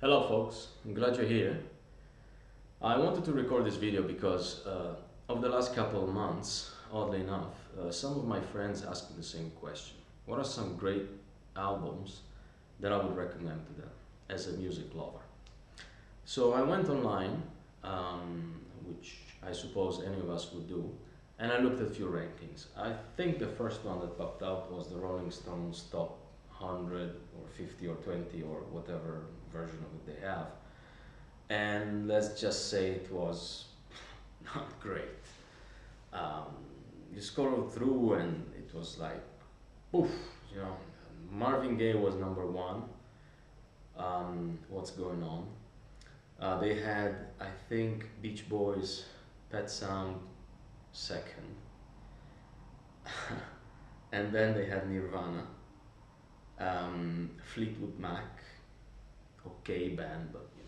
Hello folks, I'm glad you're here. I wanted to record this video because of the last couple of months, oddly enough, some of my friends asked me the same question. What are some great albums that I would recommend to them as a music lover? So I went online, which I suppose any of us would do, and I looked at a few rankings. I think the first one that popped out was the Rolling Stones top 100 or 50 or 20 or whatever version of it they have. And let's just say it was not great. You scroll through and it was like, poof, you know, Marvin Gaye was number one. What's going on? They had, I think, Beach Boys, Pet Sound second. And then they had Nirvana, Fleetwood Mac, okay band, but you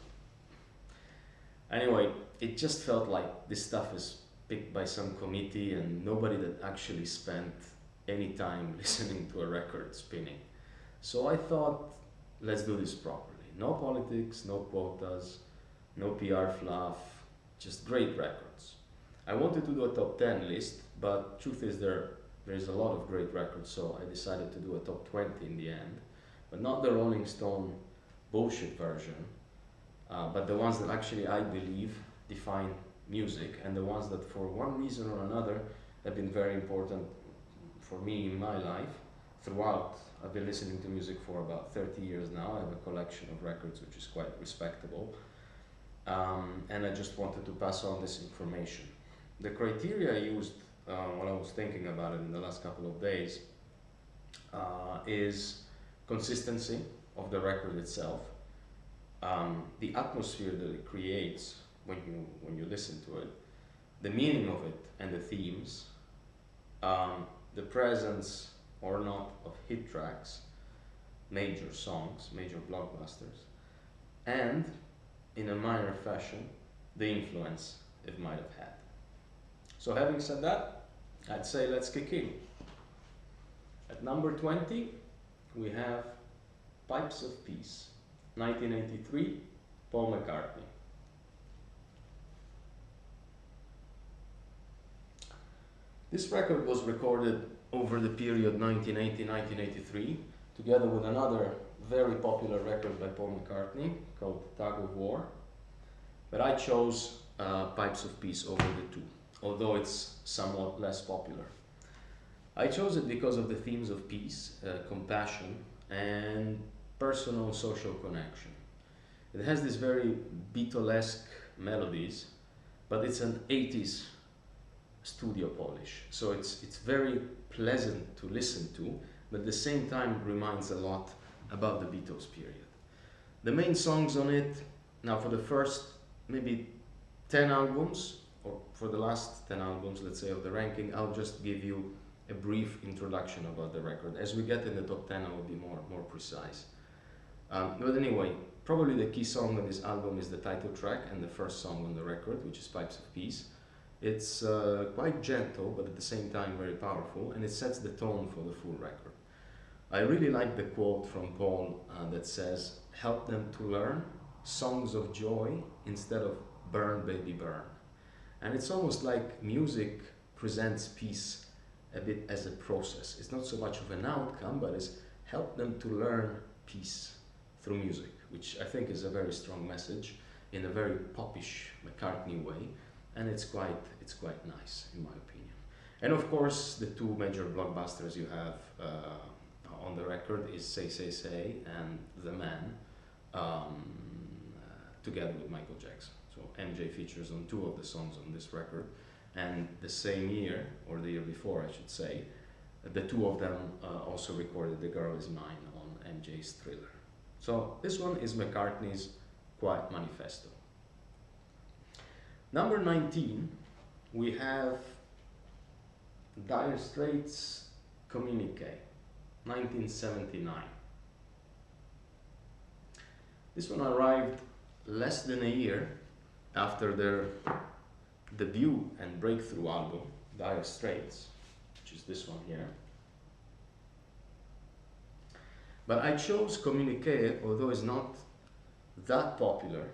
know. Anyway, it just felt like this stuff is picked by some committee and nobody that actually spent any time listening to a record spinning. So I thought, let's do this properly. No politics, no quotas, no PR fluff, just great records. I wanted to do a top 10 list, but truth is there is a lot of great records, so I decided to do a top 20 in the end, but not the Rolling Stone bullshit version, but the ones that actually I believe define music and the ones that for one reason or another have been very important for me in my life throughout. I've been listening to music for about 30 years now. I have a collection of records which is quite respectable, and I just wanted to pass on this information. The criteria I used when I was thinking about it in the last couple of days is consistency of the record itself, the atmosphere that it creates when you listen to it, the meaning of it and the themes, the presence or not of hit tracks, major songs, major blockbusters, and in a minor fashion, the influence it might have had. So having said that, I'd say let's kick in. At number 20, we have Pipes of Peace, 1983, Paul McCartney. This record was recorded over the period 1980-1983, together with another very popular record by Paul McCartney called Tug of War. But I chose Pipes of Peace over the two, although it's somewhat less popular. I chose it because of the themes of peace, compassion, and personal social connection. It has these very Beatlesque melodies, but it's an 80s studio polish, so it's very pleasant to listen to, but at the same time reminds a lot about the Beatles period. The main songs on it, now for the first maybe 10 albums, or for the last 10 albums, let's say, of the ranking, I'll just give you a brief introduction about the record. As we get in the top 10, I will be more precise. But anyway, probably the key song on this album is the title track and the first song on the record, which is Pipes of Peace. It's quite gentle, but at the same time very powerful, and it sets the tone for the full record. I really like the quote from Paul that says, "Help them to learn songs of joy instead of burn, baby, burn." And it's almost like music presents peace a bit as a process. It's not so much of an outcome, but it's help them to learn peace through music, which I think is a very strong message in a very popish McCartney way, and it's quite nice in my opinion. And of course, the two major blockbusters you have on the record is Say Say Say and The Man, together with Michael Jackson. So MJ features on two of the songs on this record, and the same year, or the year before I should say, the two of them also recorded The Girl Is Mine on MJ's Thriller. So this one is McCartney's Quiet Manifesto. Number 19, we have Dire Straits' Communique, 1979. This one arrived less than a year after their debut and breakthrough album, Dire Straits, which is this one here. But I chose Communique, although it's not that popular,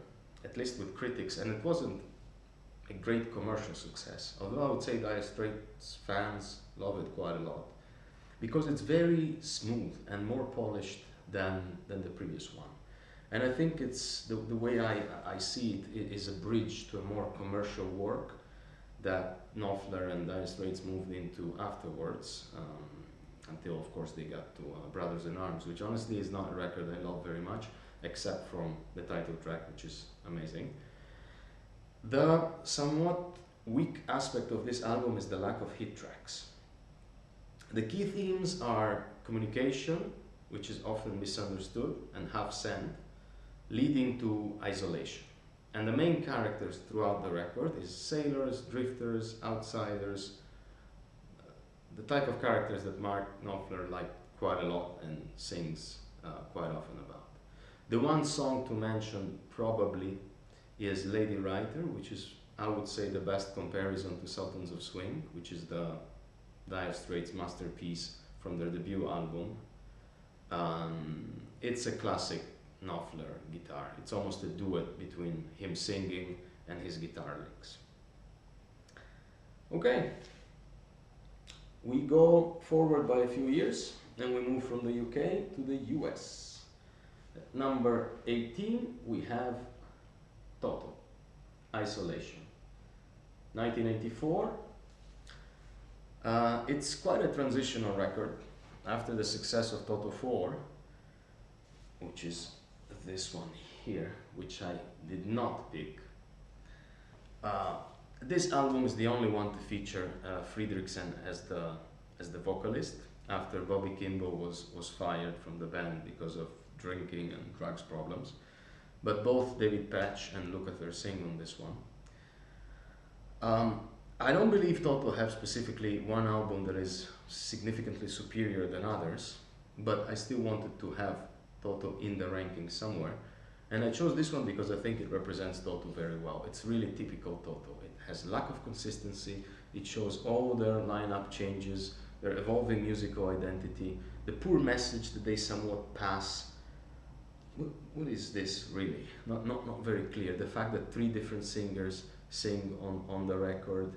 at least with critics, and it wasn't a great commercial success, although I would say Dire Straits fans love it quite a lot, because it's very smooth and more polished than the previous one. And I think it's the way I see it is a bridge to a more commercial work that Knopfler and Dire Straits moved into afterwards, until of course they got to Brothers in Arms, which honestly is not a record I love very much, except from the title track, which is amazing. The somewhat weak aspect of this album is the lack of hit tracks. The key themes are communication, which is often misunderstood and half-sent, leading to isolation. And the main characters throughout the record is sailors, drifters, outsiders, the type of characters that Mark Knopfler liked quite a lot and sings quite often about. The one song to mention probably is Lady Writer, which is, I would say, the best comparison to Sultans of Swing, which is the Dire Straits masterpiece from their debut album. It's a classic Knopfler guitar. It's almost a duet between him singing and his guitar licks. Okay, we go forward by a few years and we move from the UK to the US. At number 18 we have Toto, Isolation, 1984. It's quite a transitional record after the success of Toto 4, which is this one here, which I did not pick. This album is the only one to feature Fridriksson as the vocalist, after Bobby Kimball was fired from the band because of drinking and drugs problems. But both David Patch and Lukather sing on this one. I don't believe Toto have specifically one album that is significantly superior than others, but I still wanted to have Toto in the ranking somewhere. And I chose this one because I think it represents Toto very well. It's really typical Toto. It has lack of consistency, it shows all their lineup changes, their evolving musical identity, the poor message that they somewhat pass. What is this really? Not very clear. The fact that 3 different singers sing on the record.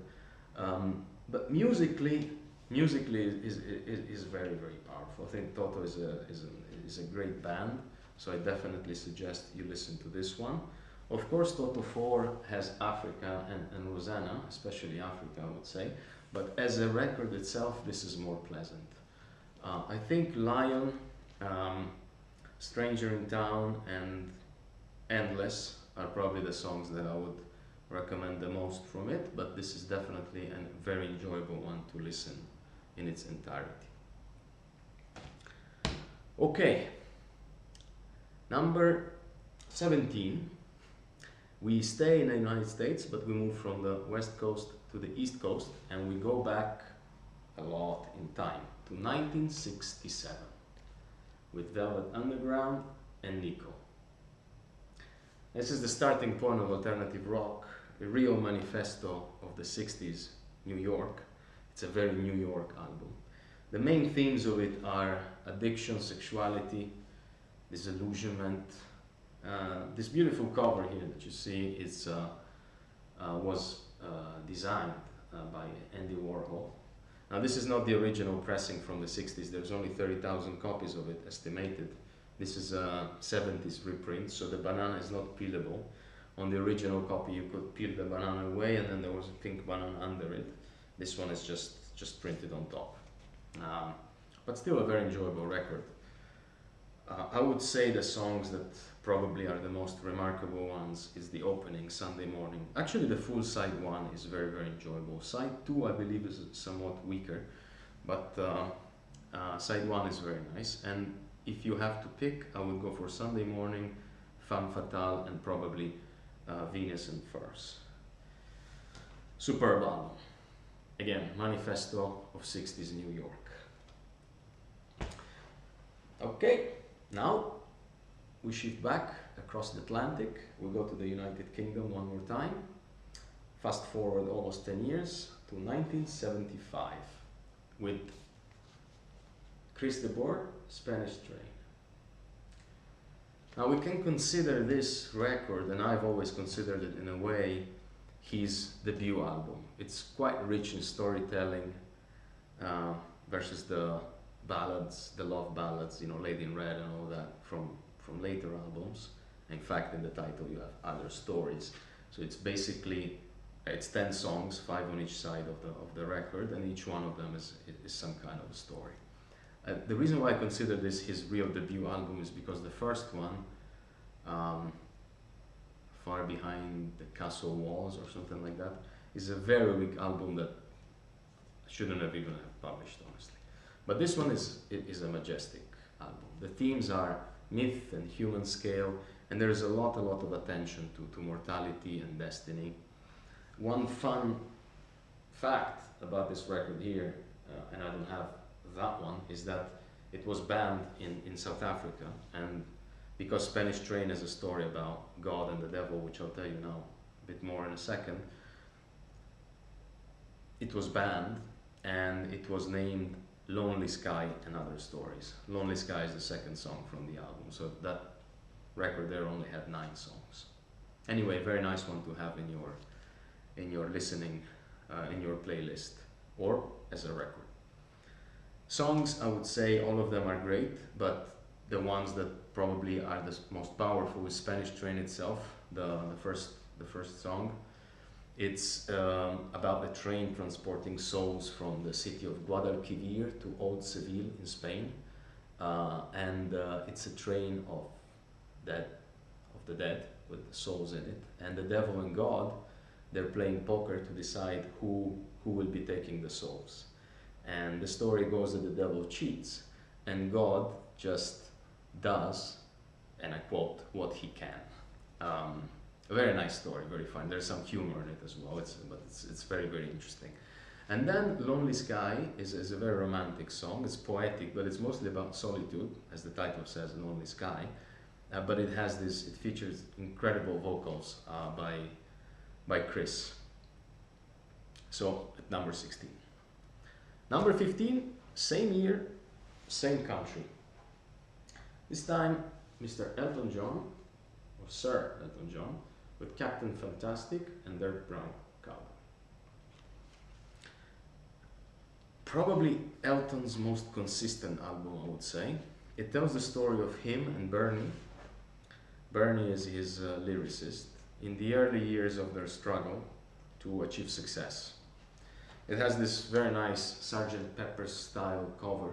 But musically is very, very powerful. I think Toto is a great band, so I definitely suggest you listen to this one. Of course, Toto 4 has Africa and Rosanna, especially Africa, I would say, but as a record itself, this is more pleasant. I think Lion, Stranger in Town, and Endless are probably the songs that I would recommend the most from it, but this is definitely a very enjoyable one to listen in its entirety. Okay, number 17. We stay in the United States, but we move from the West Coast to the East Coast, and we go back a lot in time to 1967 with Velvet Underground and Nico. This is the starting point of alternative rock, a real manifesto of the 60s New York. It's a very New York album. The main themes of it are addiction, sexuality, disillusionment. This beautiful cover here that you see was designed by Andy Warhol. Now this is not the original pressing from the 60s. There's only 30,000 copies of it estimated. This is a 70s reprint, so the banana is not peelable. On the original copy you could peel the banana away and then there was a pink banana under it. This one is just printed on top. But still a very enjoyable record. I would say the songs that probably are the most remarkable ones is the opening, Sunday Morning. Actually the full side 1 is very, very enjoyable. Side 2 I believe is somewhat weaker, but side 1 is very nice. And if you have to pick, I would go for Sunday Morning, Femme Fatale, and probably Venus and Furs. Superb album. Again, manifesto of 60s New York. Okay, now we shift back across the Atlantic. We go to the United Kingdom one more time. Fast forward almost 10 years to 1975 with Chris de Burgh, Spanish Train. Now we can consider this record, and I've always considered it in a way, his debut album. It's quite rich in storytelling versus the ballads, the love ballads, you know, Lady in Red and all that from later albums. In fact, in the title you have other stories. So it's basically, it's 10 songs, 5 on each side of the record, and each one of them is some kind of a story. The reason why I consider this his real debut album is because the first one, Far Behind the Castle Walls or something like that, is a very weak album that shouldn't have even have published, honestly. But this one is a majestic album. The themes are myth and human scale, and there is a lot of attention to mortality and destiny. One fun fact about this record here, and I don't have that one, is that it was banned in South Africa, and because Spanish Train has a story about God and the devil, which I'll tell you now a bit more in a second, it was banned, and it was named Lonely Sky and Other Stories. Lonely Sky is the second song from the album, so that record there only had 9 songs. Anyway, very nice one to have in your listening, in your playlist, or as a record. Songs, I would say all of them are great, but the ones that probably are the most powerful is Spanish Train itself, the first song. It's about a train transporting souls from the city of Guadalquivir to Old Seville in Spain, and it's a train of the dead with the souls in it, and the devil and God, they're playing poker to decide who will be taking the souls. And the story goes that the devil cheats, and God just does, and I quote, what he can. A very nice story, very fun. There's some humor in it as well, but it's very, very interesting. And then Lonely Sky is a very romantic song. It's poetic, but it's mostly about solitude, as the title says, Lonely Sky. But it features incredible vocals by Chris. So at number 16. Number 15, same year, same country. This time, Mr. Elton John, or Sir Elton John, with Captain Fantastic and Dirt Brown Cowboy. Probably Elton's most consistent album, I would say. It tells the story of him and Bernie. Bernie is his lyricist in the early years of their struggle to achieve success. It has this very nice Sgt. Pepper's style cover.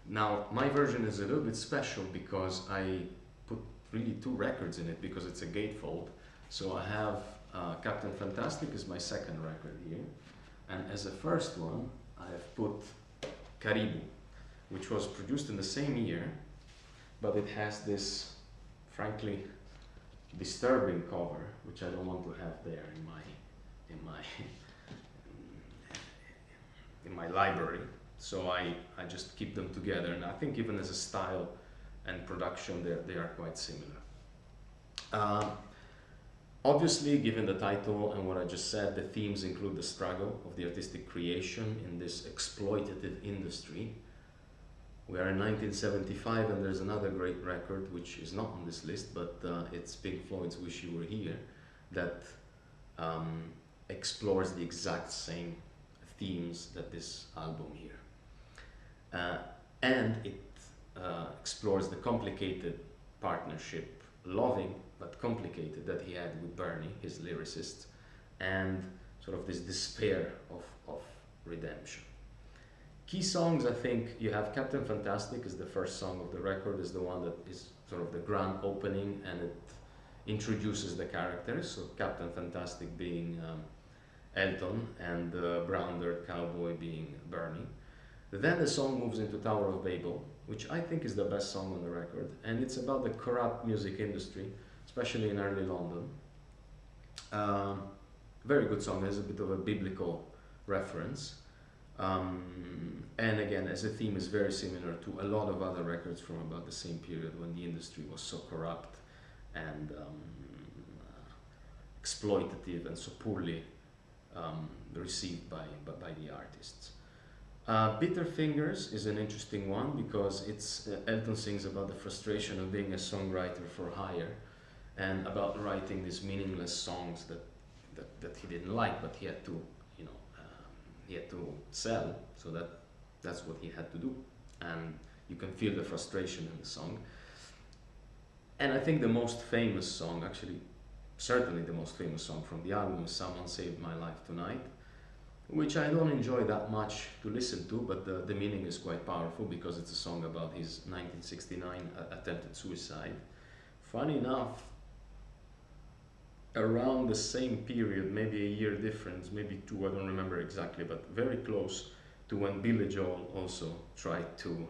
Now, my version is a little bit special because I put really 2 records in it because it's a gatefold. So I have Captain Fantastic is my second record here. And as a first one, I have put Caribou, which was produced in the same year, but it has this, frankly, disturbing cover, which I don't want to have there in my library. So I just keep them together, and I think even as a style and production they are quite similar. Obviously, given the title and what I just said, the themes include the struggle of the artistic creation in this exploitative industry. We are in 1975, and there's another great record which is not on this list, but it's Pink Floyd's Wish You Were Here, that explores the exact same themes that this album here. And it explores the complicated partnership, loving but complicated, that he had with Bernie, his lyricist, and sort of this despair of redemption. Key songs, I think you have Captain Fantastic is the first song of the record, is the one that is sort of the grand opening, and it introduces the characters. So Captain Fantastic being Elton, and the brown dirt cowboy being Bernie. Then the song moves into Tower of Babel, which I think is the best song on the record, and it's about the corrupt music industry, especially in early London. Very good song, there's a bit of a biblical reference. And again, as a theme, is very similar to a lot of other records from about the same period when the industry was so corrupt and exploitative and so poorly received by the artists. Bitter Fingers is an interesting one because it's Elton sings about the frustration of being a songwriter for hire and about writing these meaningless songs that he didn't like, but he had to, you know, he had to sell, so that's what he had to do, and you can feel the frustration in the song. And I think the most famous song, actually, certainly the most famous song from the album is Someone Saved My Life Tonight, which I don't enjoy that much to listen to, but the meaning is quite powerful because it's a song about his 1969 attempted suicide. Funny enough, around the same period, maybe a year difference, maybe two, I don't remember exactly, but very close to when Billy Joel also tried to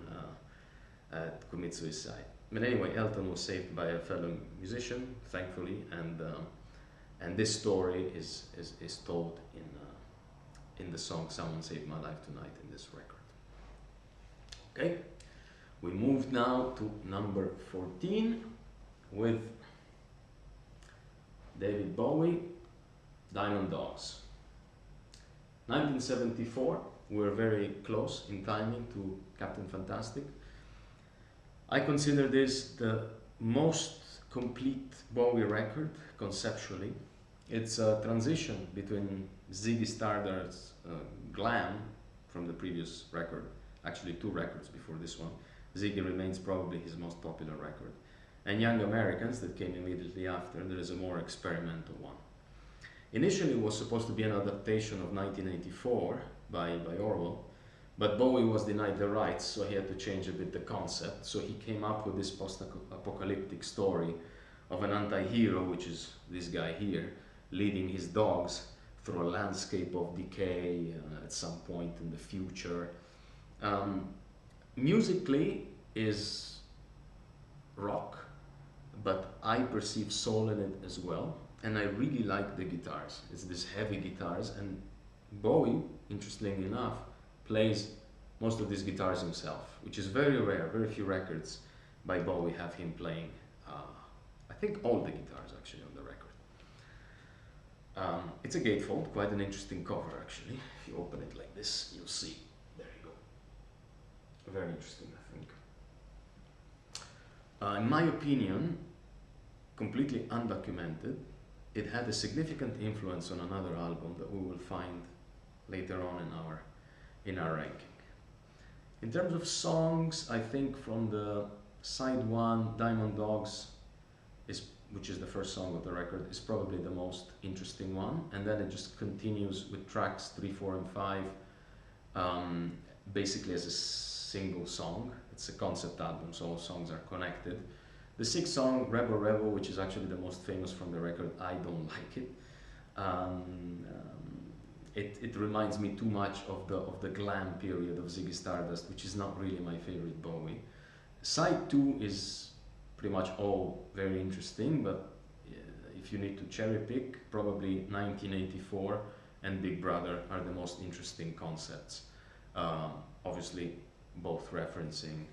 commit suicide. But anyway, Elton was saved by a fellow musician, thankfully, and this story is told in the song Someone Saved My Life Tonight in this record. Okay, we moved now to number 14 with David Bowie, Diamond Dogs. 1974, we're very close in timing to Captain Fantastic. I consider this the most complete Bowie record conceptually. It's a transition between Ziggy Stardust's Glam from the previous record, actually two records before this one. Ziggy Remains probably his most popular record. And Young Americans that came immediately after. There is a more experimental one. Initially it was supposed to be an adaptation of 1984 by Orwell, but Bowie was denied the rights, so he had to change a bit the concept. So he came up with this post-apocalyptic story of an anti-hero, which is this guy here, leading his dogs through a landscape of decay at some point in the future. Musically is rock, but I perceive soul in it as well, and I really like the guitars. It's these heavy guitars, and Bowie, interestingly enough, plays most of these guitars himself, which is very rare. Very few records by Bowie have him playing, I think all the guitars actually on the record. It's a gatefold, quite an interesting cover actually. If you open it like this, you'll see. There you go. Very interesting, I think. In my opinion, completely undocumented, it had a significant influence on another album that we will find later on in our ranking. In terms of songs, I think from the side one, Diamond Dogs, which is the first song of the record, is probably the most interesting one, and then it just continues with tracks 3, 4, and 5, basically as a single song. It's a concept album, so all songs are connected. The sixth song, Rebel Rebel, which is actually the most famous from the record, I don't like it. It reminds me too much of the glam period of Ziggy Stardust, which is not really my favorite Bowie. Side 2 is pretty much all very interesting, but if you need to cherry pick, probably 1984 and Big Brother are the most interesting concepts, obviously both referencing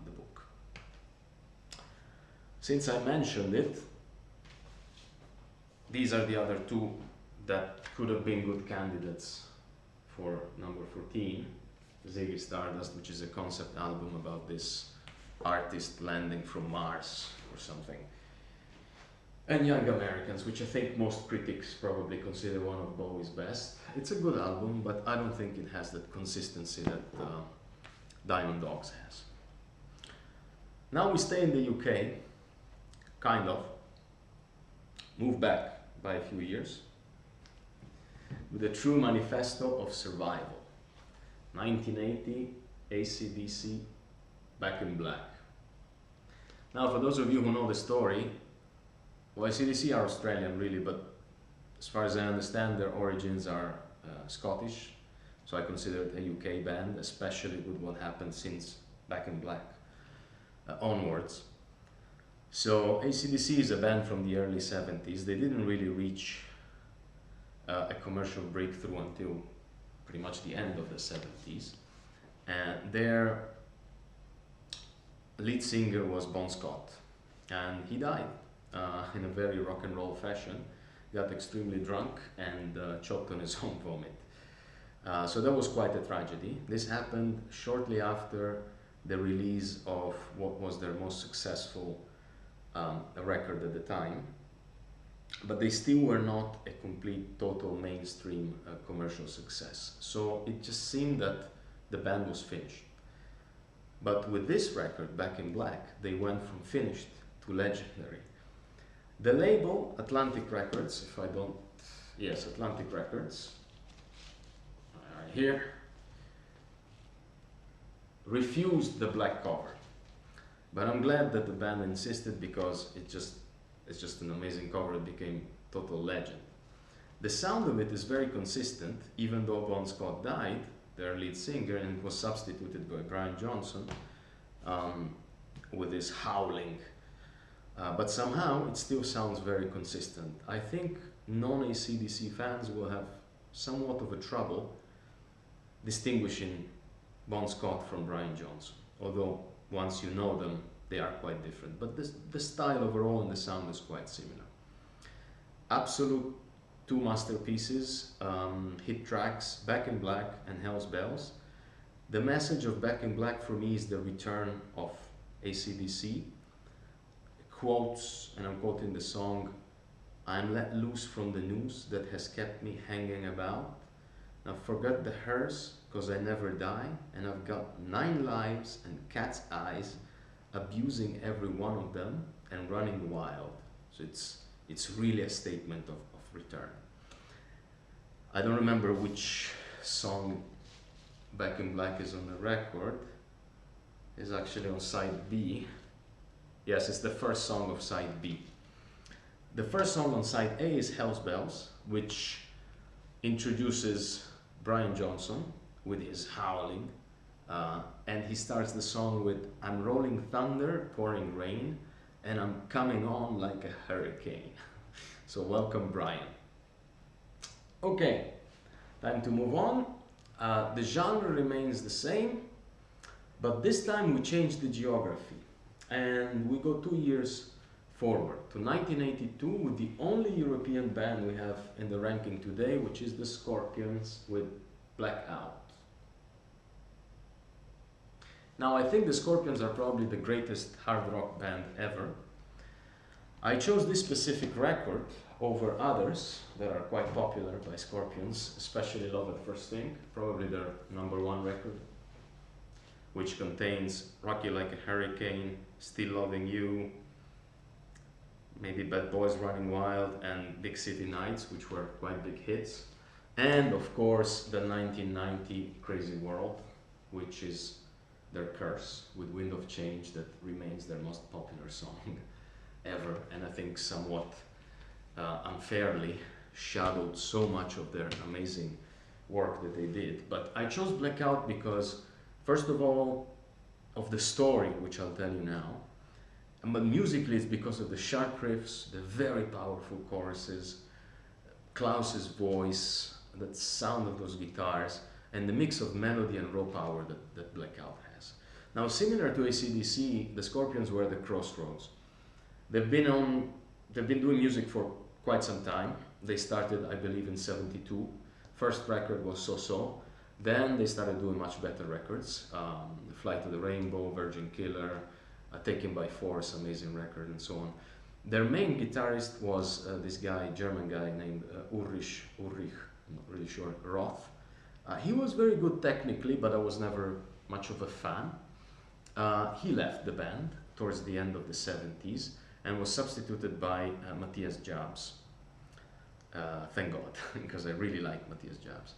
the book. Since I mentioned it, these are the other two that could have been good candidates for number 14. Ziggy Stardust, which is a concept album about this artist landing from Mars or something. And Young Americans, which I think most critics probably consider one of Bowie's best. It's a good album, but I don't think it has that consistency that Diamond Dogs has. Now we stay in the UK, kind of, move back by a few years, with a true manifesto of survival. 1980, AC/DC, Back in Black. Now, for those of you who know the story, well, AC/DC are Australian really, but as far as I understand, their origins are Scottish, so I consider it a UK band, especially with what happened since Back in Black onwards. So AC/DC is a band from the early 70s. They didn't really reach a commercial breakthrough until pretty much the end of the 70s. And their lead singer was Bon Scott, and he died in a very rock and roll fashion. Got extremely drunk and choked on his own vomit. So that was quite a tragedy. This happened shortly after the release of what was their most successful record at the time, but they still were not a complete, total mainstream commercial success. So it just seemed that the band was finished. But with this record, Back in Black, they went from finished to legendary. The label, Atlantic Records, if I don't, yes, Atlantic Records, right here, refused the black cover. But I'm glad that the band insisted, because it's just an amazing cover. It became total legend. The sound of it is very consistent, even though Bon Scott died, their lead singer, and was substituted by Brian Johnson with his howling. But somehow it still sounds very consistent. I think non-AC/DC fans will have somewhat of a trouble distinguishing Bon Scott from Brian Johnson, although once you know them, they are quite different. But the style overall and the sound is quite similar. Absolute two masterpieces, hit tracks, Back in Black and Hell's Bells. The message of Back in Black for me is the return of AC/DC. Quotes, and I'm quoting the song, "I'm let loose from the noose that has kept me hanging about. Now forget the hearse, cause I never die, and I've got 9 lives and cat's eyes, abusing every one of them and running wild." So it's really a statement of return. I don't remember which song Back in Black is on the record. It's actually on side B. Yes, it's the first song of side B. The first song on side A is Hell's Bells, which introduces Brian Johnson with his howling, and he starts the song with, "I'm rolling thunder, pouring rain, and I'm coming on like a hurricane." So welcome, Brian. Okay, time to move on. The genre remains the same, but this time we change the geography, and we go 2 years forward to 1982 with the only European band we have in the ranking today, which is the Scorpions with Blackout. Now, I think the Scorpions are probably the greatest hard rock band ever. I chose this specific record over others that are quite popular by Scorpions, especially Love at First Think, probably their #1 record, which contains Rock You Like a Hurricane, Still Loving You, maybe Bad Boys Running Wild, and Big City Nights, which were quite big hits. And of course, the 1990 Crazy World, which is their curse with Wind of Change, that remains their most popular song ever, and I think somewhat unfairly shadowed so much of their amazing work that they did. But I chose Blackout because, first of all, of the story, which I'll tell you now, but musically it's because of the sharp riffs, the very powerful choruses, Klaus's voice, the sound of those guitars, and the mix of melody and raw power that Blackout has. Now, similar to AC/DC, the Scorpions were at the crossroads. They've been doing music for quite some time. They started, I believe, in '72. First record was So-So. Then they started doing much better records. Flight to the Rainbow, Virgin Killer, Taken by Force, amazing record, and so on. Their main guitarist was this guy, German guy named Ulrich, I'm not really sure, Roth. He was very good technically, but I was never much of a fan. He left the band towards the end of the '70s and was substituted by Matthias Jabs. Thank God, because I really like Matthias Jabs.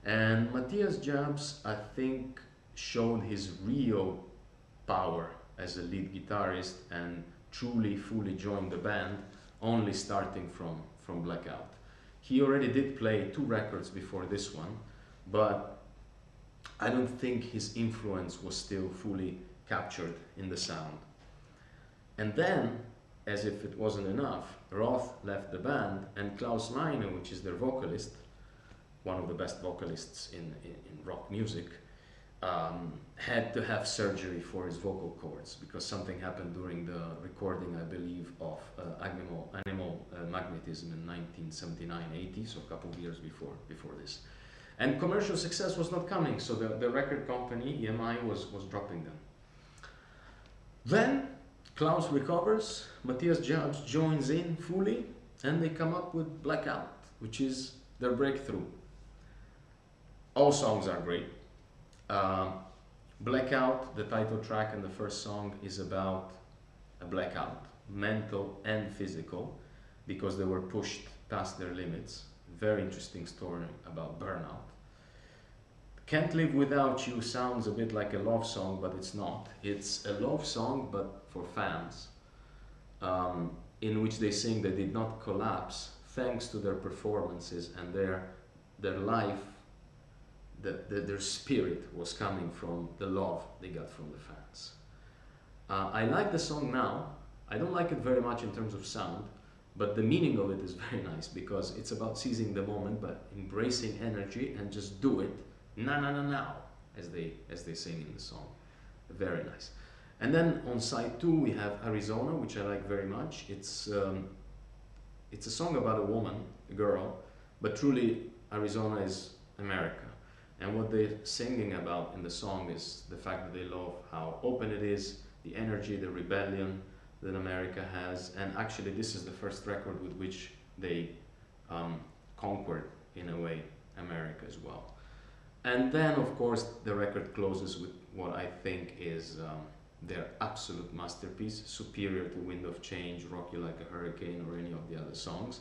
And Matthias Jabs, I think, showed his real power as a lead guitarist and truly, fully joined the band, only starting from Blackout. He already did play 2 records before this one, but I don't think his influence was still fully captured in the sound. And then, as if it wasn't enough, Roth left the band, and Klaus Meine, which is their vocalist, one of the best vocalists in rock music, had to have surgery for his vocal cords because something happened during the recording, I believe, of Animal Magnetism in 1979-80, so a couple of years before this. And commercial success was not coming, so the record company, EMI, was dropping them. Then Klaus recovers, Matthias Judge joins in fully, and they come up with Blackout, which is their breakthrough. All songs are great. Blackout, the title track and the first song, is about a blackout, mental and physical, because they were pushed past their limits. Very interesting story about burnout. Can't Live Without You sounds a bit like a love song, but it's not. It's a love song, but for fans, in which they sing they did not collapse thanks to their performances, and their life, their spirit was coming from the love they got from the fans. I like the song now. I don't like it very much in terms of sound, but the meaning of it is very nice, because it's about seizing the moment, but embracing energy and just do it now, as they sing in the song. Very nice. And then on side 2 we have Arizona, which I like very much. It's a song about a woman, a girl, but truly Arizona is America. And what they're singing about in the song is the fact that they love how open it is, the energy, the rebellion that America has. And actually this is the first record with which they conquered, in a way, America as well. And then of course the record closes with what I think is their absolute masterpiece, superior to Wind of Change, Rock You Like a Hurricane, or any of the other songs,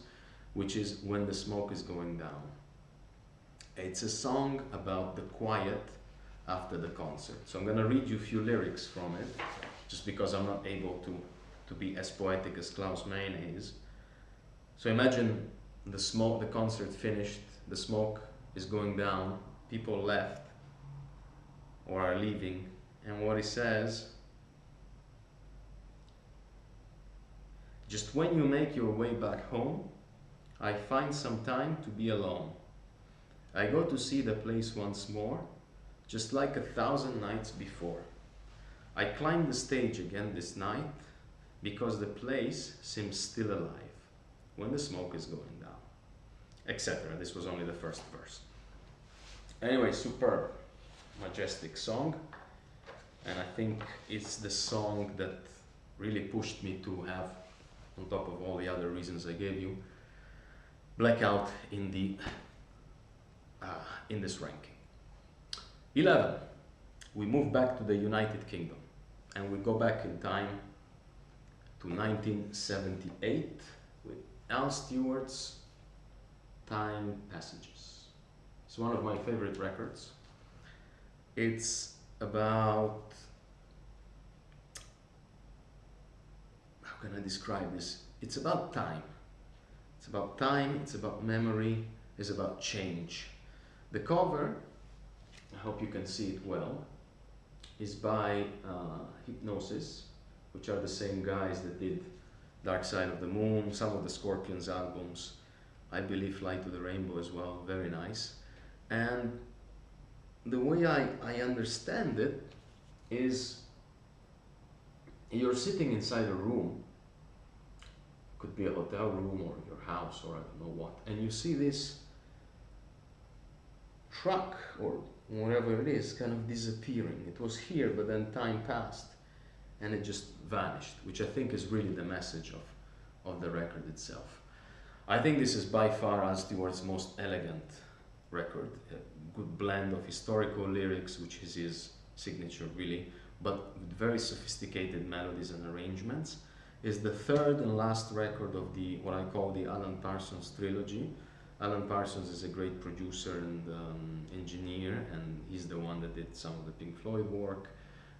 which is When the Smoke is Going Down. It's a song about the quiet after the concert. So I'm going to read you a few lyrics from it, just because I'm not able to be as poetic as Klaus Meine is. So imagine the concert finished, the smoke is going down, people left or are leaving, and what he says: just when you make your way back home, I find some time to be alone. I go to see the place once more, just like 1,000 nights before. I climb the stage again this night, because the place seems still alive when the smoke is going down, etc. This was only the first verse. Anyway, superb, majestic song, and I think it's the song that really pushed me to have, on top of all the other reasons I gave you, Blackout in this ranking. 11. We move back to the United Kingdom, and we go back in time to 1978 with Al Stewart's Time Passages. It's one of my favorite records. It's about, how can I describe this? It's about time. It's about time, it's about memory, it's about change. The cover, I hope you can see it well, is by Hypnosis, which are the same guys that did Dark Side of the Moon, some of the Scorpions albums, I believe Fly to the Rainbow as well, very nice. And the way I understand it is, you're sitting inside a room, could be a hotel room or your house or I don't know what, and you see this truck or whatever it is kind of disappearing. It was here, but then time passed and it just vanished, which I think is really the message of the record itself. I think this is by far Al Stewart's most elegant record, a good blend of historical lyrics, which is his signature really, but with very sophisticated melodies and arrangements. Is the third and last record of the what I call the Alan Parsons trilogy. Alan Parsons is a great producer and engineer, and he's the one that did some of the Pink Floyd work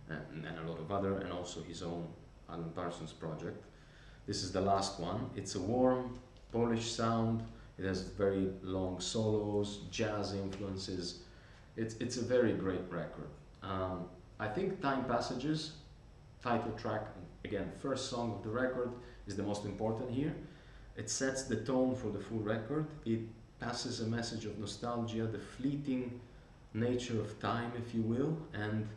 and a lot of other, and also his own Alan Parsons project. This is the last one. It's a warm, polished sound. It has very long solos, jazz influences. It's a very great record. I think Time Passages, title track, again, first song of the record, is the most important here. It sets the tone for the full record. It passes a message of nostalgia, the fleeting nature of time, if you will, and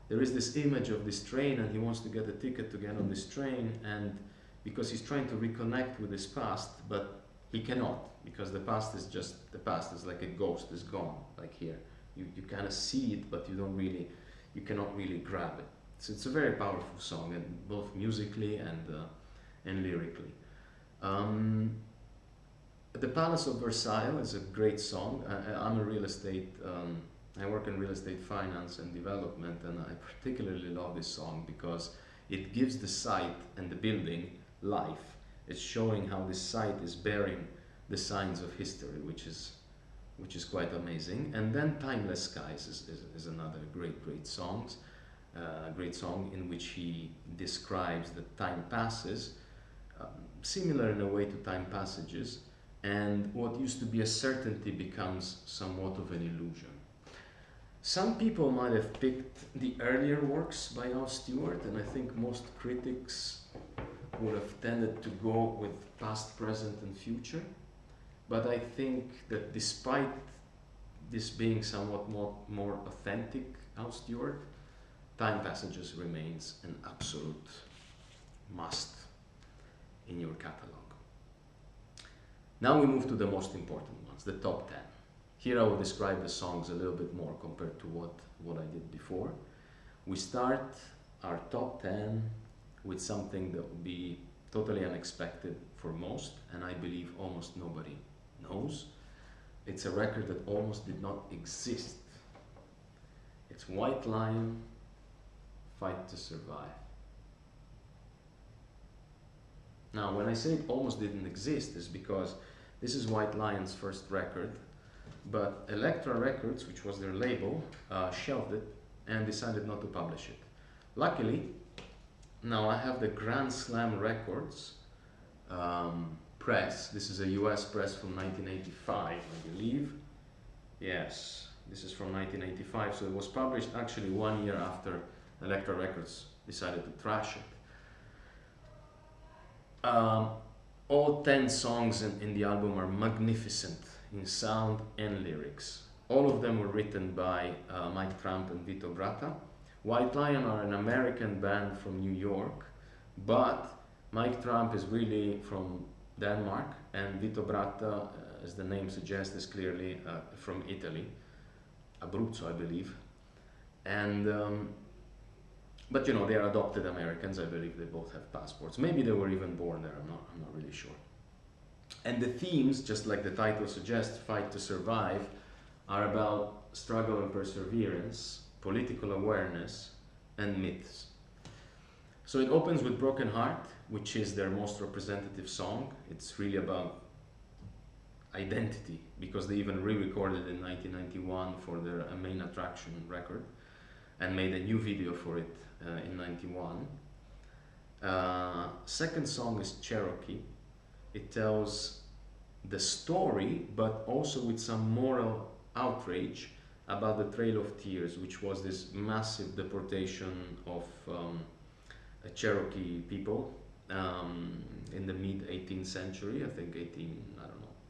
there is this image of this train, and he wants to get a ticket to get on this train, and because he's trying to reconnect with his past, but He cannot, because the past is just the past. It's like a ghost, is gone, like here. You kind of see it, but you cannot really grab it. So it's a very powerful song, and both musically and lyrically. Um, the Palace of Versailles is a great song. I'm a real estate, I work in real estate finance and development, and I particularly love this song because it gives the site and the building life. It's showing how this site is bearing the signs of history, which is quite amazing. And then Timeless Skies is another great song in which he describes that time passes, similar in a way to time passages, and what used to be a certainty becomes somewhat of an illusion. Some people might have picked the earlier works by Al Stewart, and I think most critics would have tended to go with past, present, and future. But I think that despite this being somewhat more authentic Al Stewart, Time Passages remains an absolute must in your catalog. Now we move to the most important ones, the top 10. Here I will describe the songs a little bit more compared to what I did before. We start our top 10 with something that will be totally unexpected for most, and I believe almost nobody knows. It's a record that almost did not exist. It's White Lion, Fight to Survive. Now, when I say it almost didn't exist, is because this is White Lion's first record, but Elektra Records, which was their label, shelved it and decided not to publish it. Luckily, now I have the Grand Slam Records press. This is a US press from 1985, I believe. Yes, this is from 1985, so it was published actually 1 year after Elektra Records decided to trash it. All 10 songs in the album are magnificent in sound and lyrics. All of them were written by Mike Tramp and Vito Bratta. White Lion are an American band from New York, but Mike Tramp is really from Denmark, and Vito Bratta, as the name suggests, is clearly from Italy, Abruzzo, I believe. And but you know, they are adopted Americans. I believe they both have passports. Maybe they were even born there. I'm not really sure. And the themes, just like the title suggests, Fight to Survive, are about struggle and perseverance, political awareness, and myths. So it opens with Broken Heart, which is their most representative song. It's really about identity, because they even re-recorded it in 1991 for their Main Attraction record and made a new video for it in 91. Second song is Cherokee. It tells the story, but also with some moral outrage about the Trail of Tears, which was this massive deportation of Cherokee people in the mid-18th century, I think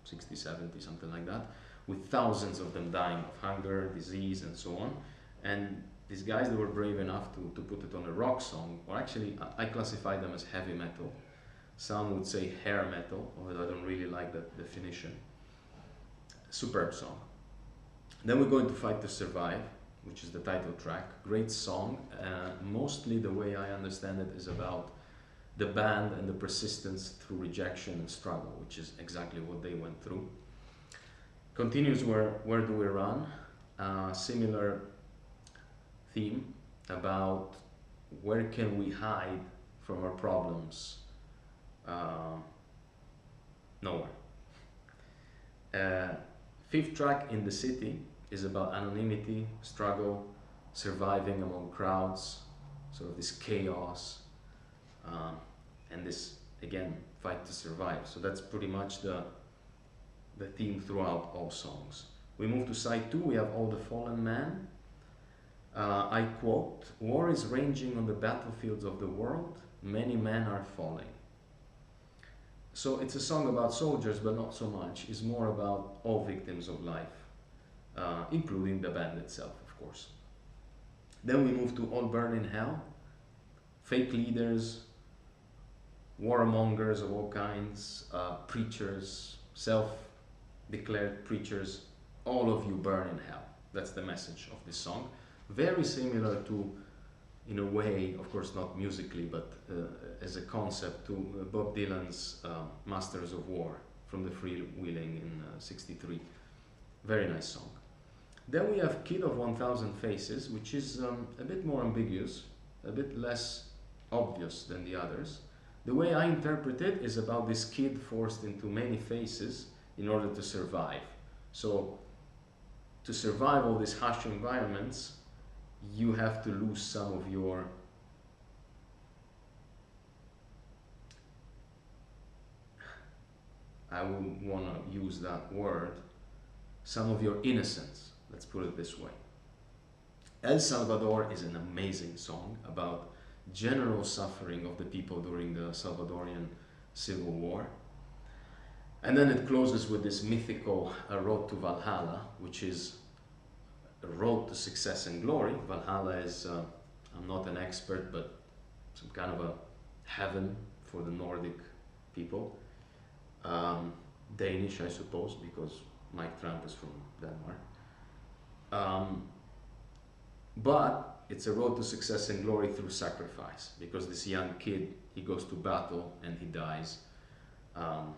60, 70, something like that, with thousands of them dying of hunger, disease, and so on. And these guys, they were brave enough to put it on a rock song, or actually I classify them as heavy metal. Some would say hair metal, although I don't really like that definition. Superb song. Then we're going to Fight to Survive, which is the title track. Great song. Mostly the way I understand it is about the band and the persistence through rejection and struggle, which is exactly what they went through. Continues Where Do We Run? Similar theme about where can we hide from our problems. Nowhere. Fifth track, In the City, is about anonymity, struggle, surviving among crowds, sort of this chaos, and this, again, fight to survive. So that's pretty much the theme throughout all songs. We move to side 2, we have All the Fallen Men. I quote, "War is raging on the battlefields of the world, many men are falling." So it's a song about soldiers, but not so much. It's more about all victims of life, including the band itself, of course. Then we move to All Burn in Hell. Fake leaders, warmongers of all kinds, preachers, self-declared preachers, all of you burn in hell. That's the message of this song. Very similar to, in a way, of course not musically, but as a concept, to Bob Dylan's Masters of War from the Freewheeling in '63. Very nice song. Then we have Kid of 1000 Faces, which is a bit more ambiguous, a bit less obvious than the others. The way I interpret it is about this kid forced into many faces in order to survive. So, to survive all these harsh environments, you have to lose some of your I would want to use that word, some of your innocence, let's put it this way. El Salvador is an amazing song about general suffering of the people during the Salvadorian Civil War. And then it closes with this mythical road to Valhalla, which is a road to success and glory. Valhalla is, I'm not an expert, but some kind of a heaven for the Nordic people. Danish, I suppose, because Mike Trump is from Denmark. But it's a road to success and glory through sacrifice, because this young kid, he goes to battle and he dies on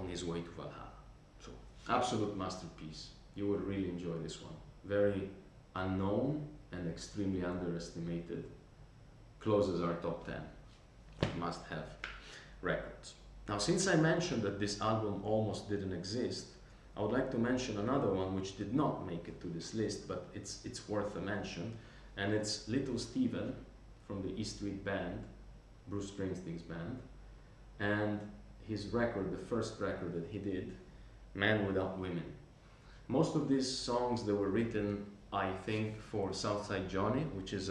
his way to Valhalla. So, absolute masterpiece. You will really enjoy this one. Very unknown and extremely underestimated. Closes our top 10 must-have records. Now, since I mentioned that this album almost didn't exist, I would like to mention another one which did not make it to this list, but it's worth a mention, and it's Little Steven from the E Street Band, Bruce Springsteen's band, and his record, the first record that he did, Man Without Women. Most of these songs, they were written, I think, for Southside Johnny, which is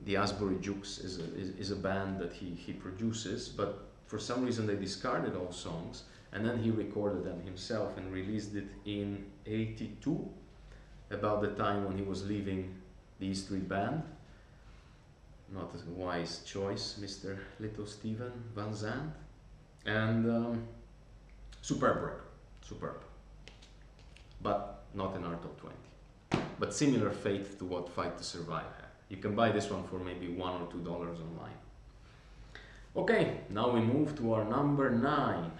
the Asbury Jukes is a band that he produces, but for some reason they discarded all songs, and then he recorded them himself and released it in '82, about the time when he was leaving the E Street Band. Not a wise choice, Mr. Little Steven Van Zandt. And superb record, superb. But not in our top 20. But similar fate to what Fight to Survive had. You can buy this one for maybe $1 or $2 online. Okay, now we move to our number 9.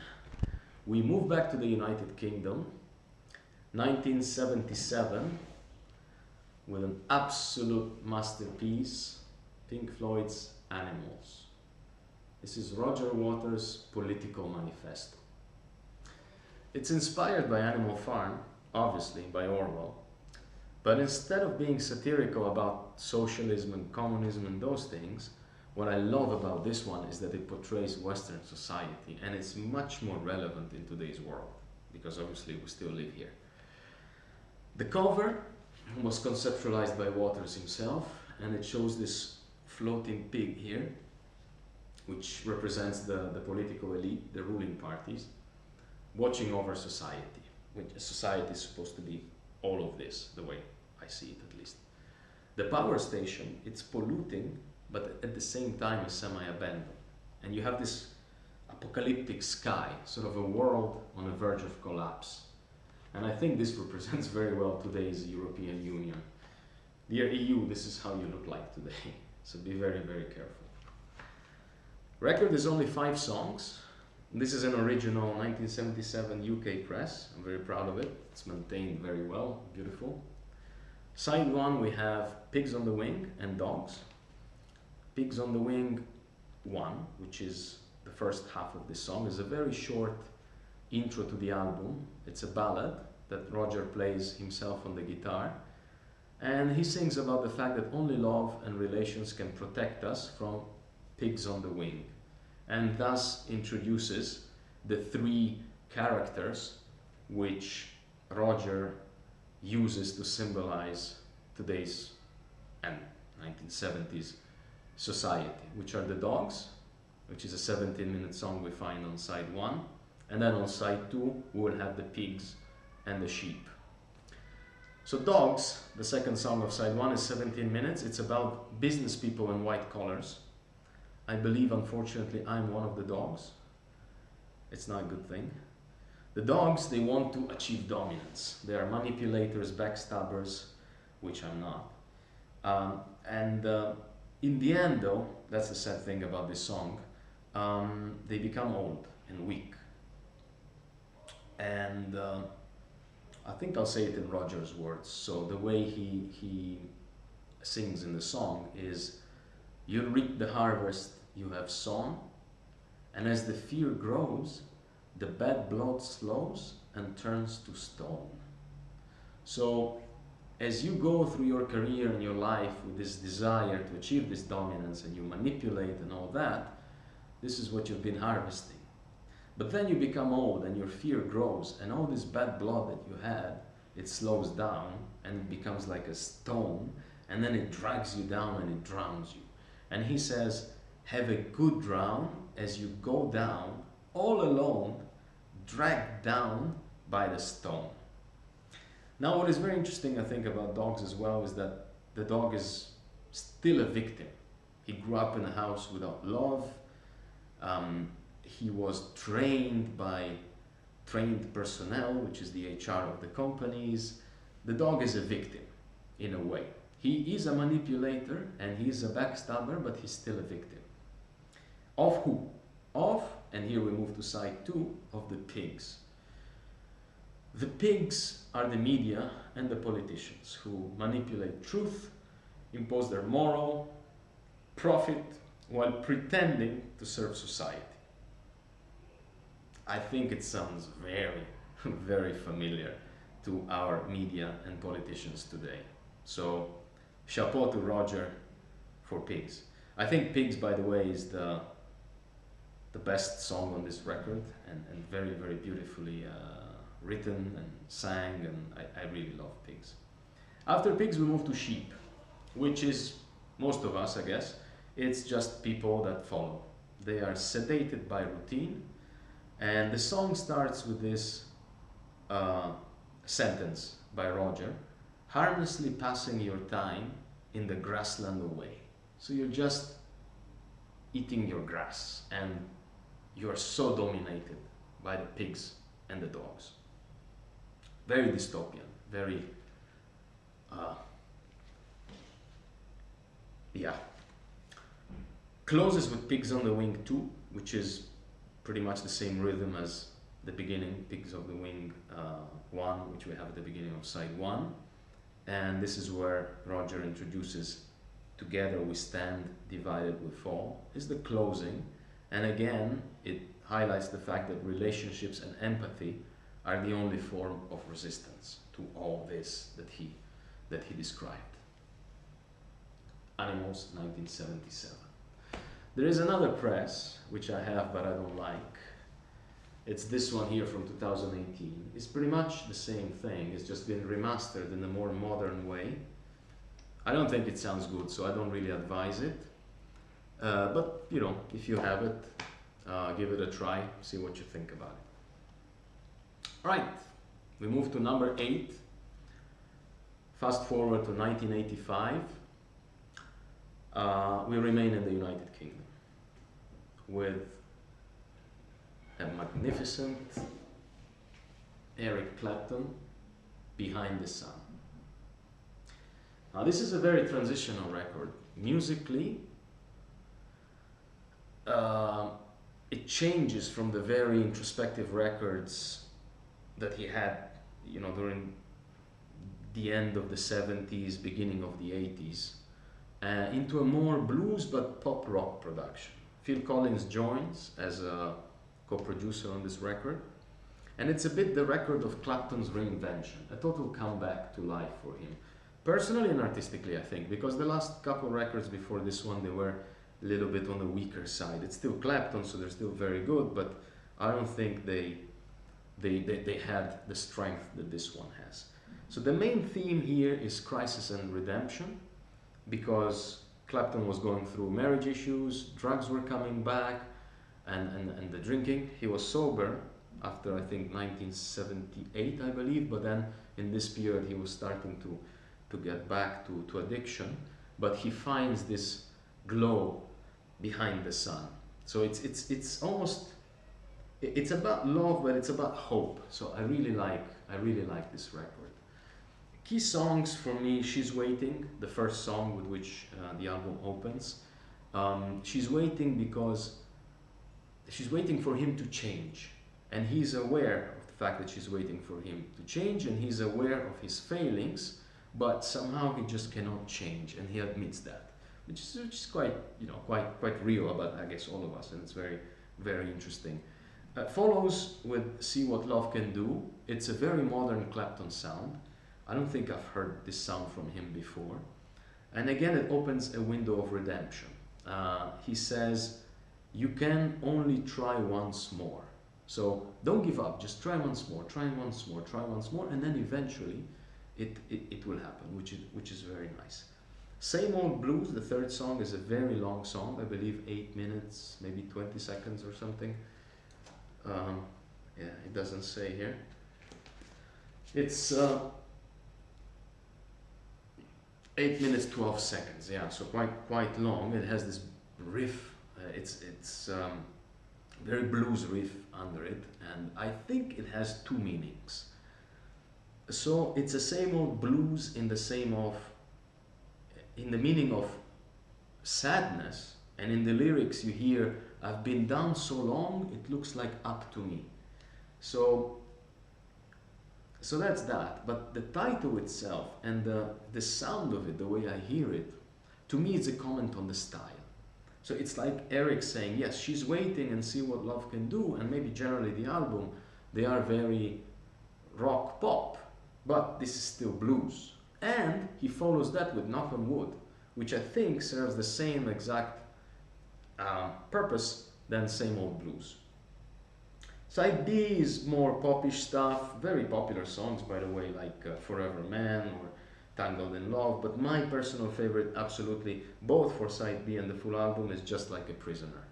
We move back to the United Kingdom, 1977, with an absolute masterpiece, Pink Floyd's Animals. This is Roger Waters' Political Manifesto. It's inspired by Animal Farm, obviously by Orwell, but instead of being satirical about socialism and communism and those things, what I love about this one is that it portrays Western society, and it's much more relevant in today's world, because obviously we still live here. The cover was conceptualized by Waters himself, and it shows this floating pig here, which represents the political elite, the ruling parties, watching over society, which society is supposed to be all of this, the way I see it at least. The power station, it's polluting, but at the same time is semi-abandoned. And you have this apocalyptic sky, sort of a world on the verge of collapse. And I think this represents very well today's European Union. Dear EU, this is how you look like today. So be very, very careful. Record is only 5 songs. This is an original 1977 UK press. I'm very proud of it. It's maintained very well, beautiful. Side 1 we have Pigs on the Wing and Dogs. Pigs on the Wing 1, which is the first half of this song, is a very short intro to the album. It's a ballad that Roger plays himself on the guitar, and he sings about the fact that only love and relations can protect us from pigs on the wing, and thus introduces the 3 characters which Roger uses to symbolize today's and 1970s society, which are the dogs, which is a 17-minute song we find on side 1, and then on side 2 we will have the pigs and the sheep. So Dogs, the second song of side 1, is 17 minutes. It's about business people in white collars. I believe, unfortunately, I'm one of the dogs. It's not a good thing. The dogs, they want to achieve dominance. They are manipulators, backstabbers, which I'm not. And in the end, though, that's the sad thing about this song, they become old and weak. And I think I'll say it in Roger's words. So the way he sings in the song is, you reap the harvest you have sown, and as the fear grows, the bad blood slows and turns to stone. So as you go through your career and your life with this desire to achieve this dominance, and you manipulate and all that, this is what you've been harvesting. But then you become old and your fear grows, and all this bad blood that you had, it slows down and it becomes like a stone, and then it drags you down and it drowns you. And he says, have a good drown as you go down, all alone, dragged down by the stone. Now, what is very interesting, I think, about dogs as well is that the dog is still a victim. He grew up in a house without love. He was trained by trained personnel, which is the HR of the companies. The dog is a victim, in a way. He is a manipulator and he is a backstabber, but he's still a victim. Of who? Of, and here we move to side 2, of the pigs. The pigs are the media and the politicians who manipulate truth, impose their moral, profit, while pretending to serve society. I think it sounds very, very familiar to our media and politicians today. So, chapeau to Roger for Pigs. I think Pigs, by the way, is the best song on this record, and very, very beautifully written and sang, and I really love Pigs. After Pigs, we move to Sheep, which is, most of us, I guess, it's just people that follow. They are sedated by routine, and the song starts with this sentence by Roger, harmlessly passing your time in the grassland away. So you're just eating your grass, and you're so dominated by the pigs and the dogs. Very dystopian, very, yeah. Closes with Pigs on the Wing 2, which is pretty much the same rhythm as the beginning, Pigs of the Wing 1, which we have at the beginning of side 1. And this is where Roger introduces Together We Stand, Divided We Fall, is the closing. And again, it highlights the fact that relationships and empathy are the only form of resistance to all this that he described. Animals, 1977. There is another press, which I have but I don't like. It's this one here from 2018. It's pretty much the same thing. It's just been remastered in a more modern way. I don't think it sounds good, so I don't really advise it. But, you know, if you have it, give it a try, see what you think about it. Right, we move to number 8. Fast forward to 1985. We remain in the United Kingdom with a magnificent Eric Clapton, Behind the Sun. Now this is a very transitional record. Musically, it changes from the very introspective records that he had, you know, during the end of the 70s, beginning of the 80s, into a more blues but pop rock production. Phil Collins joins as a co-producer on this record, and it's a bit the record of Clapton's reinvention, a total comeback to life for him. Personally and artistically, I think, because the last couple records before this one, they were a little bit on the weaker side. It's still Clapton, so they're still very good, but I don't think they had the strength that this one has. So the main theme here is crisis and redemption, because Clapton was going through marriage issues, drugs were coming back, and the drinking. He was sober after, I think, 1978, I believe, but then in this period he was starting to get back to addiction, but he finds this glow behind the sun. So it's almost It's about love, but it's about hope. So I really like this record. Key songs for me: "She's Waiting," the first song with which the album opens. She's waiting because she's waiting for him to change, and he's aware of the fact that she's waiting for him to change, and he's aware of his failings, but somehow he just cannot change, and he admits that, which is quite, you know, quite real about, I guess, all of us, and it's very interesting. Follows with "See What Love Can Do." It's a very modern Clapton sound. I don't think I've heard this sound from him before. And again, it opens a window of redemption. He says, "You can only try once more. So don't give up, just try once more, try once more, try once more, and then eventually it will happen," which is very nice. "Same Old Blues," the third song, is a very long song, I believe 8 minutes, maybe 20 seconds or something. Yeah, it doesn't say here. It's 8 minutes 12 seconds, yeah, so quite long. It has this riff, it's very blues riff under it, and I think it has two meanings. So it's the same old blues in the meaning of sadness, and in the lyrics you hear, "I've been down so long, it looks like up to me." So that's that. But the title itself and the sound of it, the way I hear it, to me it's a comment on the style. So it's like Eric saying, yes, she's waiting and see what love can do, and maybe generally the album, they are very rock pop, but this is still blues. And he follows that with "Knock on Wood," which I think serves the same exact purpose than "Same Old Blues." Side B is more popish stuff, very popular songs, by the way, like "Forever Man" or "Tangled in Love," but my personal favorite, absolutely, both for side B and the full album, is "Just Like a Prisoner."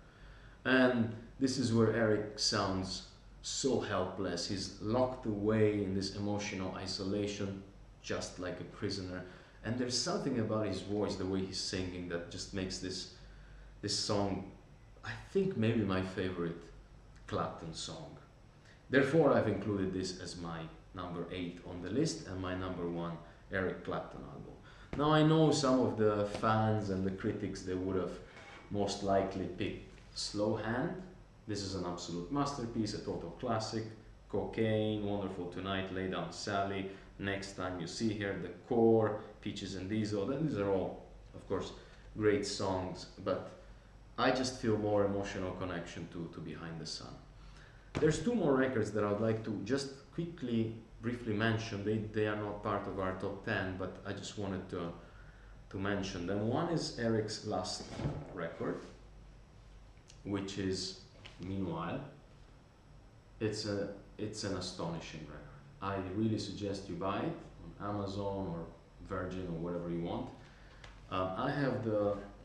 And this is where Eric sounds so helpless. He's locked away in this emotional isolation, just like a prisoner. And there's something about his voice, the way he's singing, that just makes this song, I think, maybe my favorite Clapton song. Therefore, I've included this as my number 8 on the list and my number 1 Eric Clapton album. Now, I know some of the fans and the critics, they would have most likely picked "Slow Hand." This is an absolute masterpiece, a total classic. "Cocaine," "Wonderful Tonight," "Lay Down Sally," "Next Time You See Her," "The Core," "Peaches and Diesel." These are all, of course, great songs, but I just feel more emotional connection to "Behind the Sun." There's 2 more records that I'd like to just briefly mention. They are not part of our top 10, but I just wanted to mention them. One is Eric's last record, which is "Meanwhile." It's an astonishing record. I really suggest you buy it on Amazon or Virgin or whatever you want. I have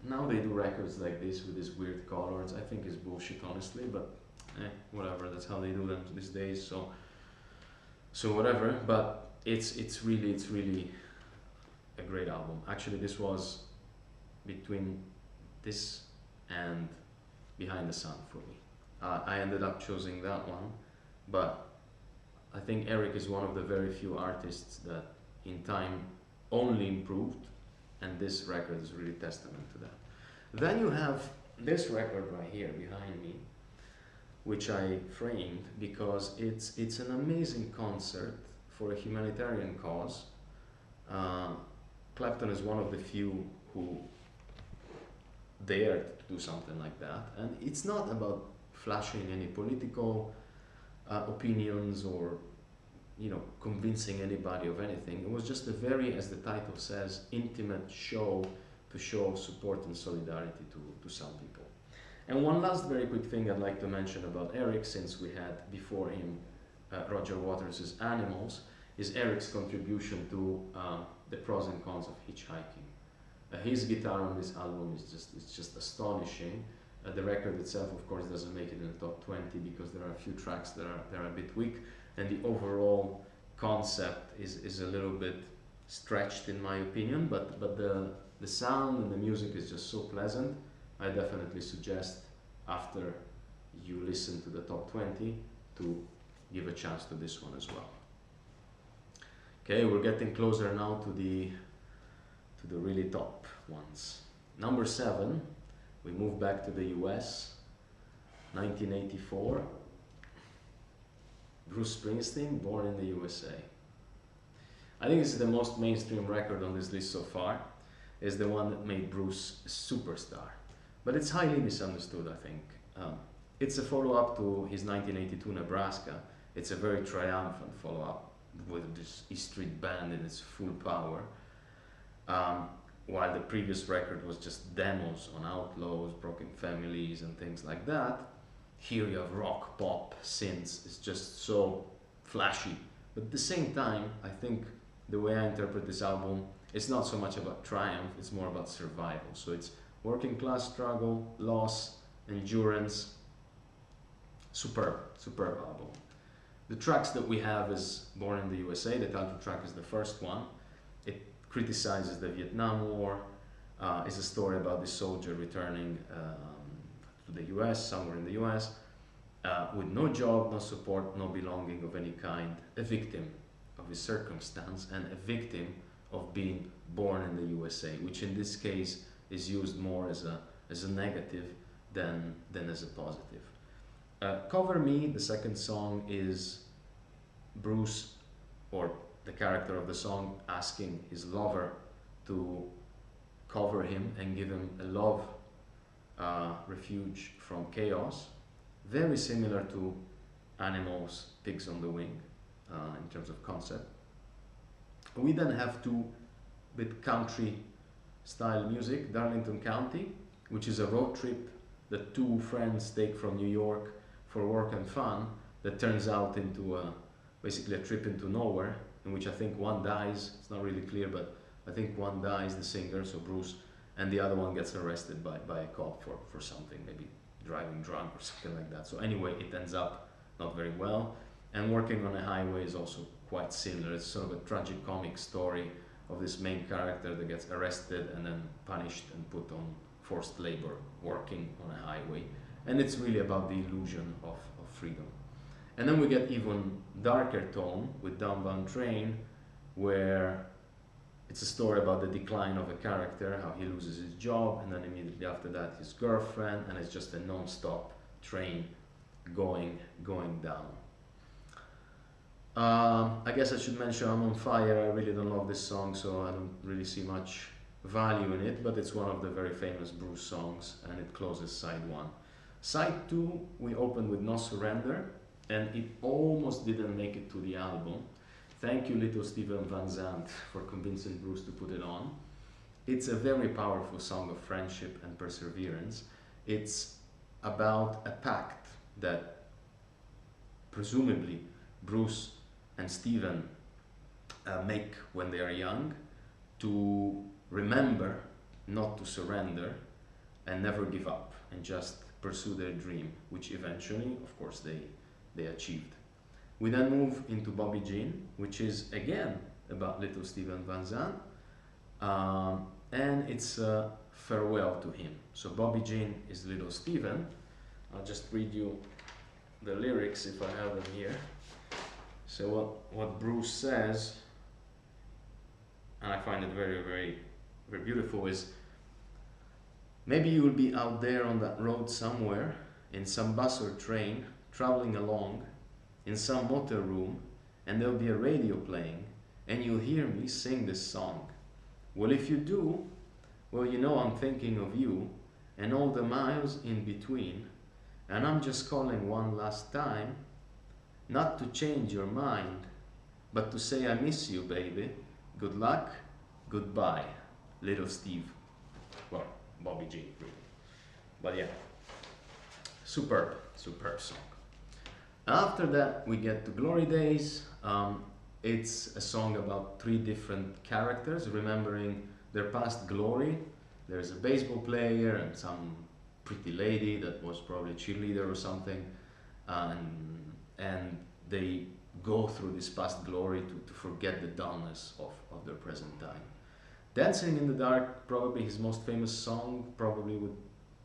now they do records like this with these weird colors. I think it's bullshit, honestly, but whatever. That's how they do them these days. So whatever. But it's really a great album. Actually, this was between this and "Behind the Sun" for me. I ended up choosing that one, but I think Eric is one of the very few artists that in time only improved, and this record is really testament to that. Then you have this record right here behind me, which I framed because it's an amazing concert for a humanitarian cause. Clapton is one of the few who dared to do something like that, and it's not about flashing any political opinions or convincing anybody of anything. It was just a very, as the title says, intimate show to show support and solidarity to some people. And one last very quick thing I'd like to mention about Eric, since we had before him Roger Waters' "Animals," is Eric's contribution to the pros and cons of hitchhiking. His guitar on this album is just astonishing. The record itself, of course, doesn't make it in the top 20 because there are a few tracks that are a bit weak, and the overall concept is a little bit stretched in my opinion, but the sound and the music is just so pleasant. I definitely suggest, after you listen to the top 20 to give a chance to this one as well. Okay, we're getting closer now to the really top ones. Number 7, we move back to the US, 1984. Bruce Springsteen, Born in the USA. I think this is the most mainstream record on this list so far. Is the one that made Bruce a superstar. But it's highly misunderstood, I think. It's a follow-up to his 1982 Nebraska. It's a very triumphant follow-up with this E Street Band in its full power. While the previous record was just demos on Outlaws, Broken Families and things like that, here you have rock, pop, synths. It's just so flashy. But at the same time, I think the way I interpret this album, it's not so much about triumph, it's more about survival. So it's working class struggle, loss, endurance. Superb, superb album. The tracks that we have is Born in the USA. The title track is the first one. It criticizes the Vietnam War. It's a story about this soldier returning to the US, somewhere in the US, with no job, no support, no belonging of any kind, a victim of his circumstance and a victim of being born in the USA, which in this case is used more as a negative than as a positive. Cover Me, the second song, is Bruce, or the character of the song, asking his lover to cover him and give him a love refuge from chaos. Very similar to Animals, Pigs on the Wing in terms of concept. We then have two bit country style music, Darlington County, which is a road trip that two friends take from New York for work and fun that turns out into basically a trip into nowhere, in which I think one dies. It's not really clear, but I think one dies, the singer, so Bruce, and the other one gets arrested by a cop for something, maybe driving drunk or something like that. So anyway, it ends up not very well. And Working on a Highway is also quite similar. It's sort of a tragic-comic story of this main character that gets arrested and then punished and put on forced labor working on a highway. And it's really about the illusion of freedom. And then we get even darker tone with Downbound Train, where it's a story about the decline of a character, how he loses his job, and then immediately after that his girlfriend, and it's just a non-stop train going down. I guess I should mention I'm on Fire. I really don't love this song, so I don't really see much value in it, but it's one of the very famous Bruce songs, and it closes side 1. Side 2, we opened with No Surrender, and it almost didn't make it to the album. Thank you, little Steven Van Zandt, for convincing Bruce to put it on. It's a very powerful song of friendship and perseverance. It's about a pact that presumably Bruce and Steven make when they are young, to remember not to surrender and never give up and just pursue their dream, which eventually, of course, they achieved. We then move into Bobby Jean, which is again about little Steven Van Zandt, and it's a farewell to him. So Bobby Jean is little Steven. I'll just read you the lyrics if I have them here. So what Bruce says, and I find it very, very, very beautiful, is maybe you will be out there on that road somewhere, in some bus or train, traveling along, in some motor room, and there'll be a radio playing, and you'll hear me sing this song. Well, if you do, well, you know I'm thinking of you, and all the miles in between, and I'm just calling one last time, not to change your mind, but to say I miss you, baby. Good luck, goodbye, little Steve. Well, Bobby Jean, really. But yeah, superb, superb song. After that, we get to Glory Days. It's a song about 3 different characters remembering their past glory. There's a baseball player and some pretty lady that was probably a cheerleader or something, and they go through this past glory to forget the dullness of their present time. Dancing in the Dark, probably his most famous song, probably with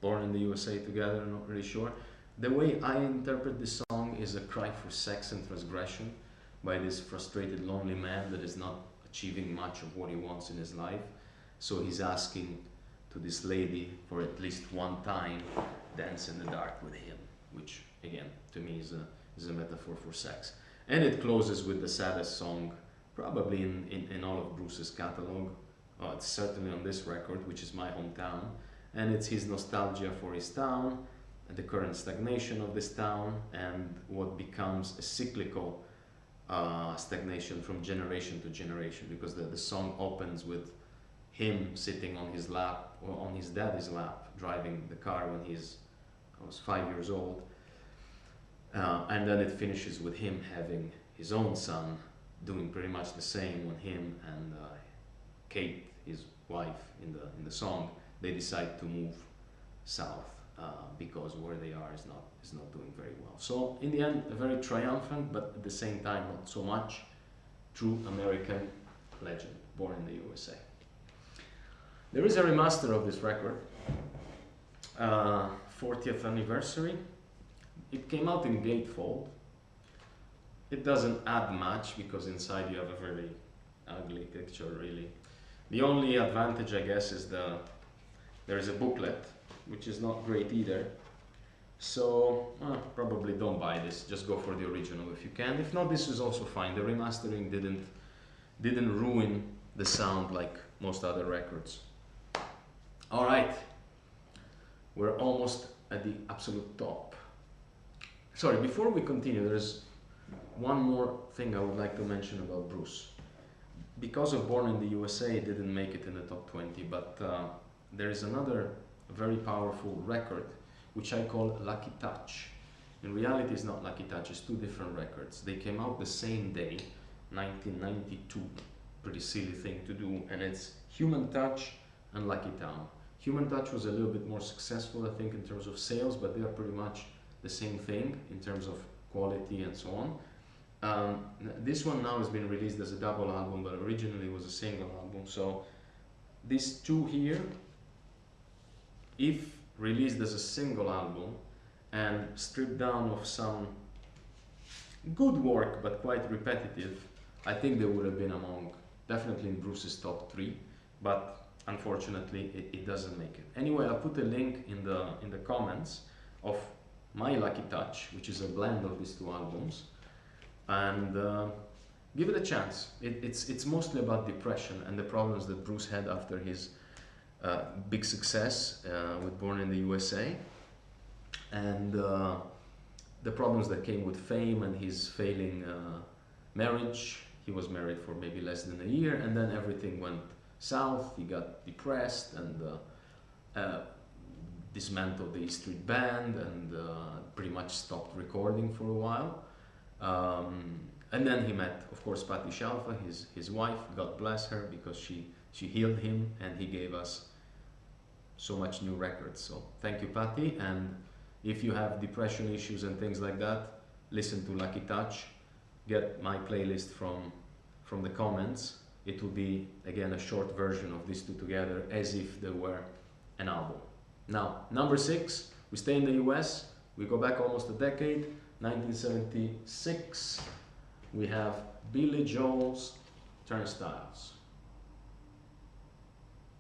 Born in the USA together, I'm not really sure. the way I interpret this song is a cry for sex and transgression by this frustrated, lonely man that is not achieving much of what he wants in his life. So he's asking to this lady for at least one time dance in the dark with him, which again to me is a metaphor for sex. And it closes with the saddest song probably in all of Bruce's catalog. Oh, it's certainly on this record, which is My Hometown, and it's his nostalgia for his town, the current stagnation of this town, and what becomes a cyclical stagnation from generation to generation, because the song opens with him sitting on his lap, or on his daddy's lap, driving the car when I was 5 years old, and then it finishes with him having his own son doing pretty much the same when him and Kate, his wife in the song, they decide to move south because where they are is not doing very well. So in the end, a very triumphant, but at the same time not so much, true American legend, born in the USA. There is a remaster of this record, 40th anniversary. It came out in gatefold. It doesn't add much because inside you have a very ugly picture, really. The only advantage, I guess, is there is a booklet, which is not great either. So probably don't buy this. Just go for the original if you can. If not, this is also fine. The remastering didn't ruin the sound like most other records. All right, we're almost at the absolute top. Sorry, before we continue, there's one more thing I would like to mention about Bruce. Because of Born in the USA, it didn't make it in the top 20, but there is another very powerful record, which I call Lucky Touch. In reality, it's not Lucky Touch, it's two different records. They came out the same day, 1992. Pretty silly thing to do, and it's Human Touch and Lucky Town. Human Touch was a little bit more successful, I think, in terms of sales, but they are pretty much the same thing in terms of quality and so on. This one now has been released as a double album, but originally it was a single album. So these two here, if released as a single album and stripped down of some good work but quite repetitive, I think they would have been among, definitely in Bruce's top 3, but unfortunately it doesn't make it. Anyway, I'll put a link in the comments of My Lucky Touch, which is a blend of these two albums, and give it a chance. It's mostly about depression and the problems that Bruce had after his big success with Born in the USA, and the problems that came with fame and his failing marriage. He was married for maybe less than a year, and then everything went south. He got depressed and dismantled the E Street Band and pretty much stopped recording for a while. And then he met, of course, Patti Scialfa, his wife. God bless her, because she healed him and he gave us so much new records. So thank you, Patti. And if you have depression issues and things like that, listen to Lucky Touch. Get my playlist from the comments. It will be, again, a short version of these two together, as if they were an album. Now, number 6, we stay in the US. We go back almost a decade, 1976. We have Billy Joel's Turnstiles.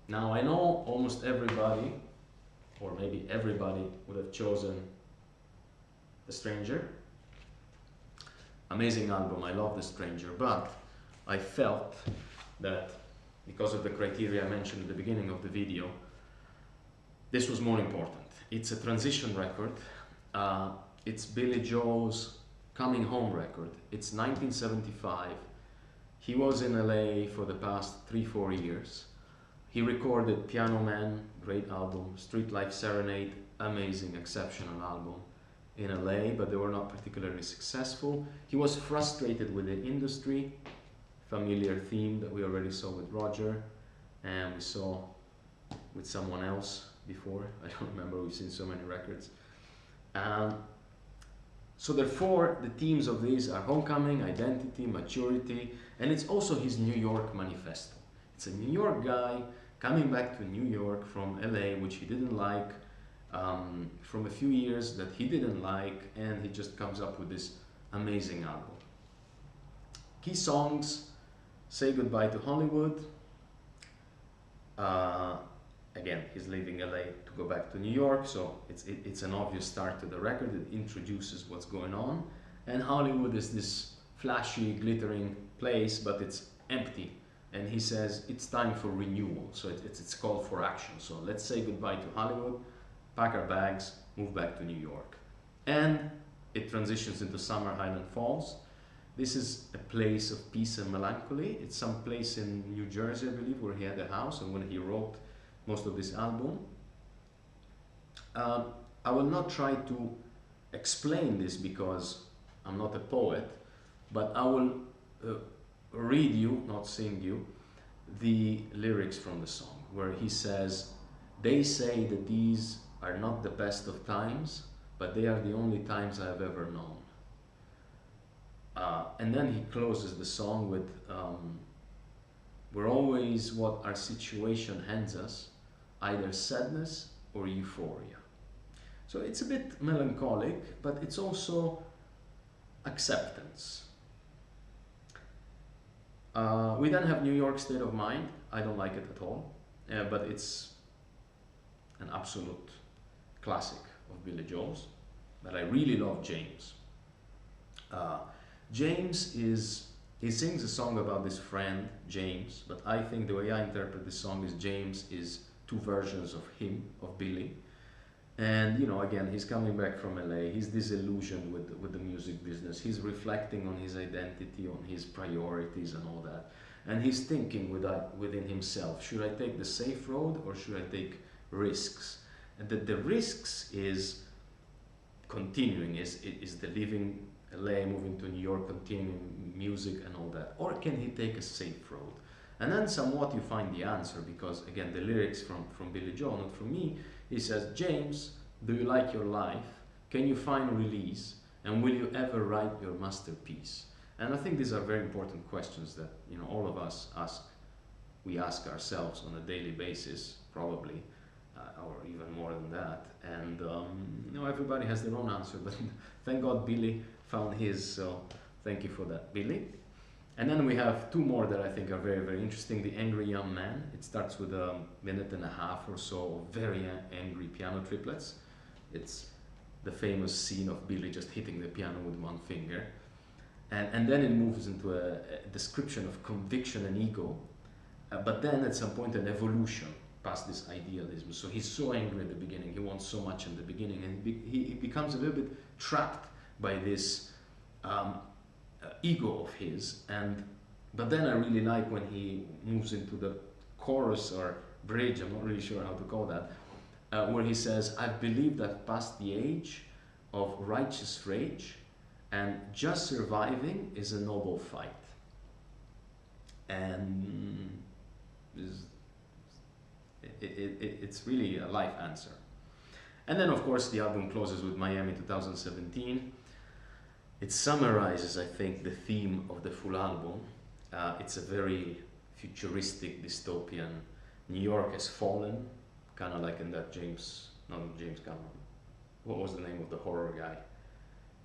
Now, I know almost everybody, or maybe everybody, would have chosen The Stranger. Amazing album, I love The Stranger, but I felt that because of the criteria I mentioned at the beginning of the video, this was more important. It's a transition record. It's Billy Joel's coming home record. It's 1975. He was in LA for the past 3-4 years. He recorded Piano Man, great album, Street Life Serenade, amazing, exceptional album in LA, but they were not particularly successful. He was frustrated with the industry, familiar theme that we already saw with Roger, and we saw with someone else before. I don't remember, we've seen so many records. So therefore, the themes of these are homecoming, identity, maturity, and it's also his New York manifesto. It's a New York guy coming back to New York from LA, which he didn't like, from a few years that he didn't like, and he just comes up with this amazing album. Key songs: Say Goodbye to Hollywood. Again, he's leaving LA to go back to New York, so it's an obvious start to the record. It introduces what's going on. And Hollywood is this flashy, glittering place, but it's empty. And he says it's time for renewal, so it's called for action. So let's say goodbye to Hollywood, pack our bags, move back to New York. And it transitions into Summer Highland Falls. This is a place of peace and melancholy. It's some place in New Jersey, I believe, where he had a house and when he wrote most of this album. I will not try to explain this because I'm not a poet, but I will read you, not sing you, the lyrics from the song, where he says, "They say that these are not the best of times, but they are the only times I have ever known." And then he closes the song with, "We're always what our situation hands us, either sadness or euphoria." So it's a bit melancholic, but it's also acceptance. We then have New York State of Mind. I don't like it at all, but it's an absolute classic of Billy Joel's. But I really love James. James he sings a song about this friend, James, but I think the way I interpret this song is James is two versions of him, of Billy. And, you know, again, he's coming back from LA, he's disillusioned with the music business, he's reflecting on his identity, on his priorities and all that. And he's thinking within himself, should I take the safe road or should I take risks? And the risks is continuing, is the living LA, moving to New York, continuing music and all that. Or can he take a safe road? And then somewhat you find the answer, because again, the lyrics from Billy Joel, not from me, he says, "James, do you like your life? Can you find release? And will you ever write your masterpiece?" And I think these are very important questions that, you know, all of us we ask ourselves on a daily basis, probably, or even more than that. And you know, everybody has their own answer, but thank God Billy found his, so thank you for that, Billy. And then we have two more that I think are very, very interesting. The Angry Young Man. It starts with a minute and a half or so of very angry piano triplets. It's the famous scene of Billy just hitting the piano with one finger. And then it moves into a description of conviction and ego. But then at some point an evolution past this idealism. So he's so angry at the beginning. He wants so much in the beginning. And he becomes a little bit trapped by this ego of his, but then I really like when he moves into the chorus or bridge, I'm not really sure how to call that, where he says, "I've believed I've passed the age of righteous rage, and just surviving is a noble fight." And it's really a life answer. And then of course the album closes with Miami 2017. It summarizes, I think, the theme of the full album. It's a very futuristic, dystopian. New York has fallen, kind of like in that James Cameron. What was the name of the horror guy?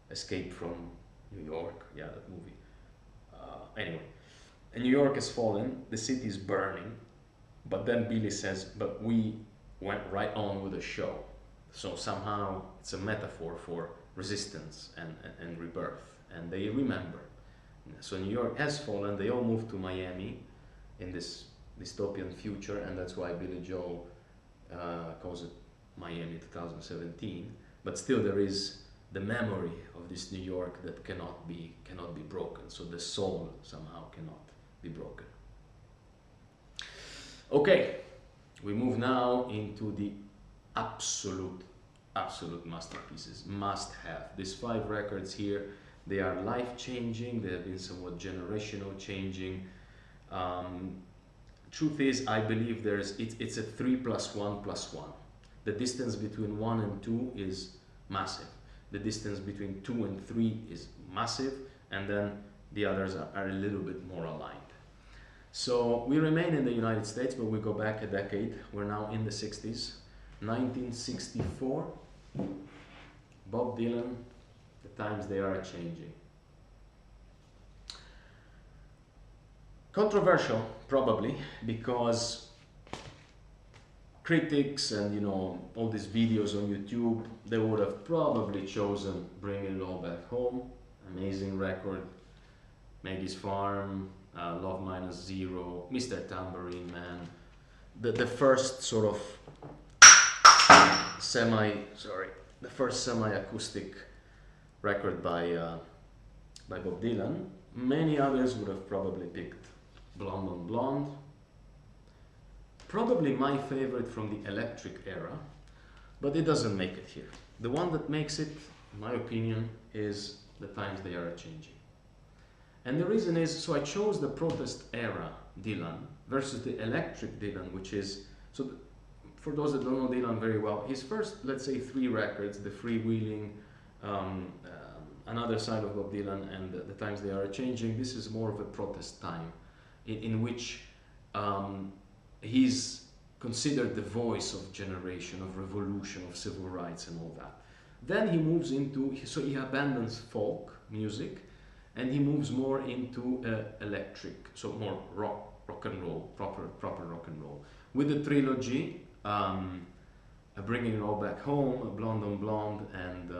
Escape from New York. Yeah, that movie. Anyway, and New York has fallen. The city is burning, but then Billy says, "But we went right on with the show." So somehow it's a metaphor for resistance and rebirth, and they remember. So New York has fallen, they all moved to Miami in this dystopian future, and that's why Billy Joel calls it Miami 2017. But still there is the memory of this New York that cannot be broken. So the soul somehow cannot be broken. Okay, we move now into the absolute masterpieces, must have. These 5 records here, they are life-changing, they have been somewhat generational changing. Truth is, I believe it's a 3 + 1 + 1. The distance between 1 and 2 is massive. The distance between 2 and 3 is massive, and then the others are a little bit more aligned. So we remain in the United States, but we go back a decade. We're now in the 60s. 1964, Bob Dylan, The Times They Are Changing. Controversial, probably, because critics and, you know, all these videos on YouTube, they would have probably chosen Bringing It All Back Home, amazing record, Maggie's Farm, Love Minus Zero, Mr. Tambourine Man, the first sort of the first semi-acoustic record by Bob Dylan. Many others would have probably picked Blonde on Blonde. Probably my favorite from the electric era, but it doesn't make it here. The one that makes it, in my opinion, is The Times They Are Changing. And the reason is, so I chose the protest era Dylan versus the electric Dylan, which is, for those that don't know Dylan very well, his first, let's say, 3 records, The Freewheeling, Another Side of Bob Dylan, and The Times They Are Changing, this is more of a protest time, in which he's considered the voice of generation, of revolution, of civil rights and all that. Then he moves into, so he abandons folk music, and he moves more into electric, so more rock and roll, proper rock and roll. With the trilogy, Bringing It All Back Home, Blonde on Blonde, and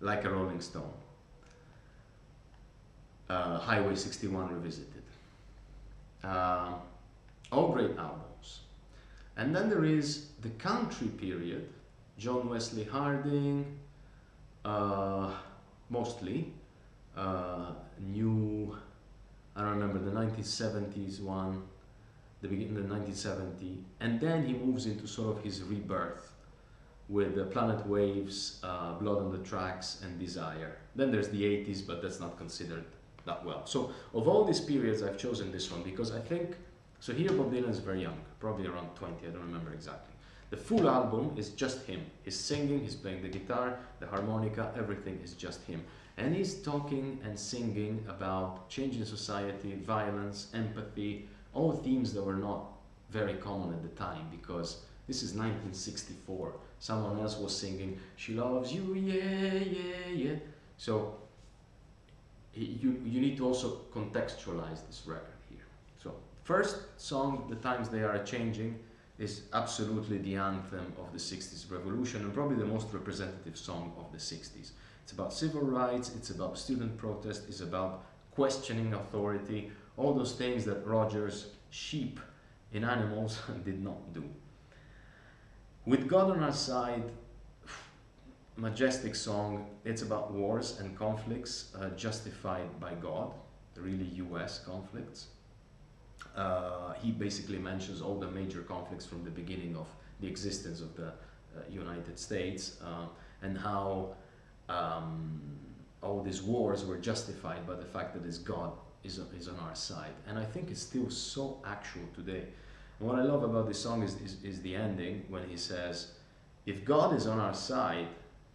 Like a Rolling Stone. Highway 61 Revisited. All great albums. And then there is the country period, John Wesley Harding, mostly, new, I don't remember, the 1970s one, the beginning of 1970, and then he moves into sort of his rebirth with Planet Waves, Blood on the Tracks, and Desire. Then there's the 80s, but that's not considered that well. So of all these periods, I've chosen this one because I think, so here Bob Dylan is very young, probably around 20, I don't remember exactly. The full album is just him. He's singing, he's playing the guitar, the harmonica, everything is just him. And he's talking and singing about change in society, violence, empathy, all themes that were not very common at the time, because this is 1964. Someone else was singing, "She loves you, yeah, yeah, yeah." So you need to also contextualize this record here. So first song, The Times They Are Changing, is absolutely the anthem of the 60s revolution and probably the most representative song of the 60s. It's about civil rights, it's about student protest, it's about questioning authority, all those things that Rogers' sheep in Animals did not do. With God on Our Side, majestic song. It's about wars and conflicts justified by God, really US conflicts. He basically mentions all the major conflicts from the beginning of the existence of the United States and how all these wars were justified by the fact that God is on our side. And I think it's still so actual today. And what I love about this song is the ending when he says, if God is on our side,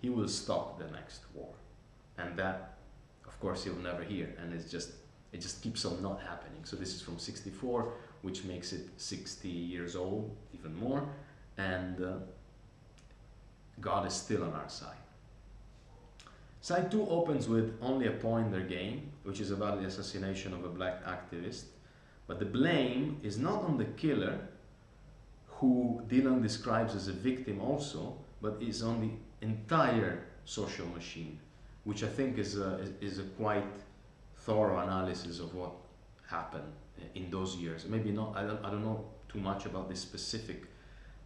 he will stop the next war. And that, of course, he'll never hear. And it just keeps on not happening. So this is from 64, which makes it 60 years old, even more. And God is still on our side. Side 2 opens with Only a Pawn in Their Game, which is about the assassination of a black activist. But the blame is not on the killer, who Dylan describes as a victim also, but is on the entire social machine, which I think is a quite thorough analysis of what happened in those years. Maybe not, I don't know too much about this specific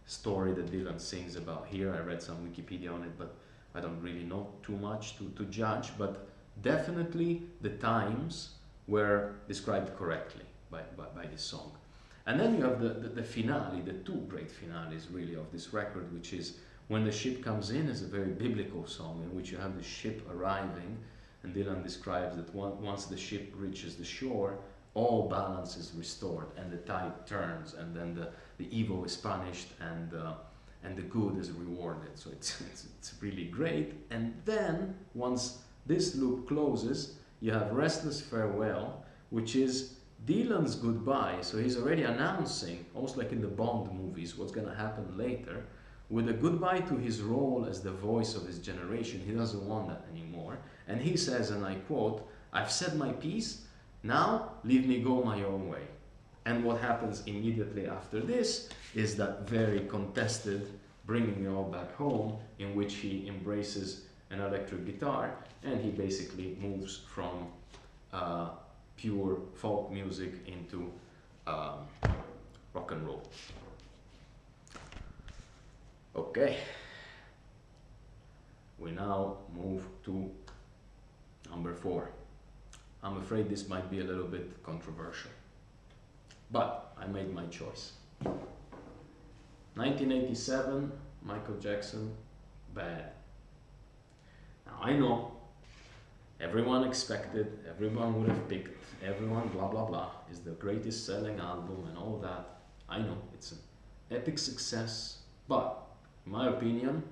story that Dylan sings about here. I read some Wikipedia on it, but I don't really know too much to judge, but definitely the times were described correctly by this song. And then you have the finale, the 2 great finales really of this record, which is When the Ship Comes In, is a very biblical song in which you have the ship arriving, and Dylan describes that once the ship reaches the shore, all balance is restored and the tide turns, and then the evil is punished and the good is rewarded. So it's really great. And then once this loop closes, you have Restless Farewell, which is Dylan's goodbye, so he's already announcing, almost like in the Bond movies, what's going to happen later, with a goodbye to his role as the voice of his generation. He doesn't want that anymore. And he says, and I quote, "I've said my piece, now leave me go my own way." And what happens immediately after this is that very contested Bringing It All Back Home, in which he embraces an electric guitar and he basically moves from pure folk music into rock and roll. Okay, we now move to number 4. I'm afraid this might be a little bit controversial, but I made my choice. 1987, Michael Jackson, Bad. Now I know everyone expected, everyone would have picked, everyone blah blah blah is the greatest selling album and all that. I know it's an epic success, but in my opinion,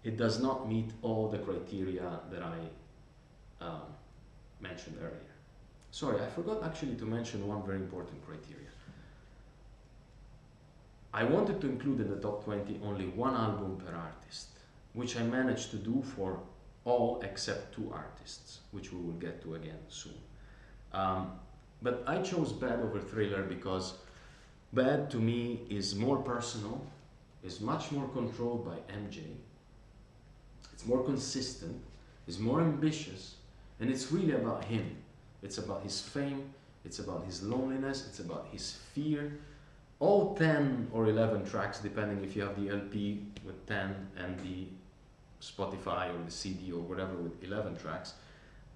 it does not meet all the criteria that I mentioned earlier. Sorry, I forgot actually to mention one very important criteria. I wanted to include in the top 20 only one album per artist, which I managed to do for all except 2 artists, which we will get to again soon. But I chose Bad over Thriller because Bad to me is more personal, is much more controlled by MJ, it's more consistent, is more ambitious, and it's really about him. It's about his fame, it's about his loneliness, it's about his fear. All 10 or 11 tracks, depending if you have the LP with 10 and the Spotify or the CD or whatever with 11 tracks,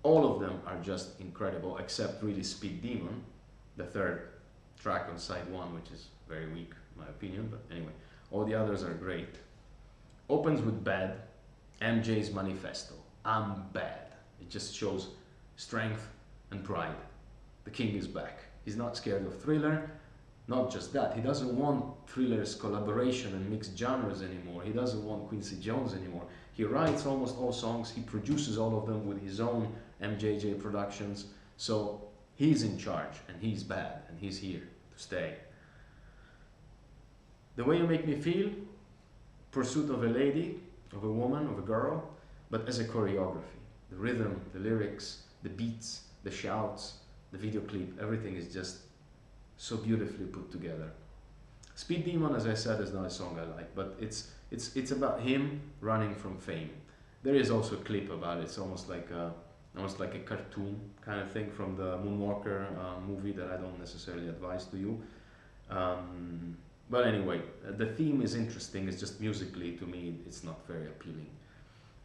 all of them are just incredible, except really Speed Demon, the 3rd track on side 1, which is very weak in my opinion, but anyway, all the others are great. Opens with Bad, MJ's manifesto, "I'm bad." It just shows strength and pride. The king is back. He's not scared of Thriller. Not just that, he doesn't want Thriller's collaboration and mixed genres anymore. He doesn't want Quincy Jones anymore. He writes almost all songs, he produces all of them with his own MJJ Productions. So he's in charge and he's bad and he's here to stay. The Way You Make Me Feel, pursuit of a lady, of a woman, of a girl, but as a choreography. The rhythm, the lyrics, the beats, the shouts, the video clip, everything is just so beautifully put together. Speed Demon, as I said, is not a song I like, but it's about him running from fame. There is also a clip about it. It's almost like a cartoon kind of thing from the Moonwalker movie that I don't necessarily advise to you. But anyway, the theme is interesting. It's just musically, to me, it's not very appealing.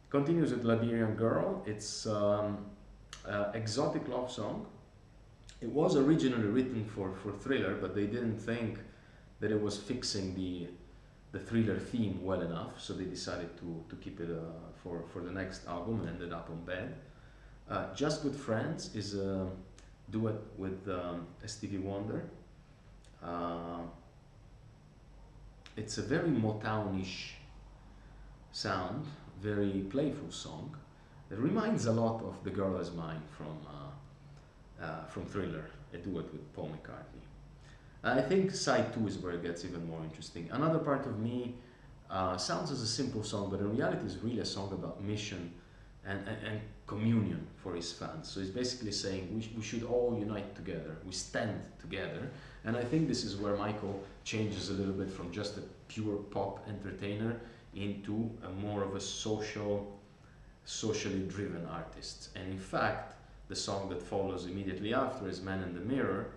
Continues with Liberian Girl. It's exotic love song. It was originally written for Thriller, but they didn't think that it was fixing the Thriller theme well enough, so they decided to keep it for the next album and ended up on Bad. Just Good Friends is a duet with Stevie Wonder. It's a very Motown-ish sound, very playful song. It reminds a lot of The Girl Is Mine from Thriller, a duet with Paul McCartney. I think side 2 is where it gets even more interesting. Another Part of Me sounds as a simple song, but in reality is really a song about mission and communion for his fans. So he's basically saying we should all unite together, we stand together. And I think this is where Michael changes a little bit from just a pure pop entertainer into a more of a socially driven artist. And in fact, the song that follows immediately after is Man in the Mirror,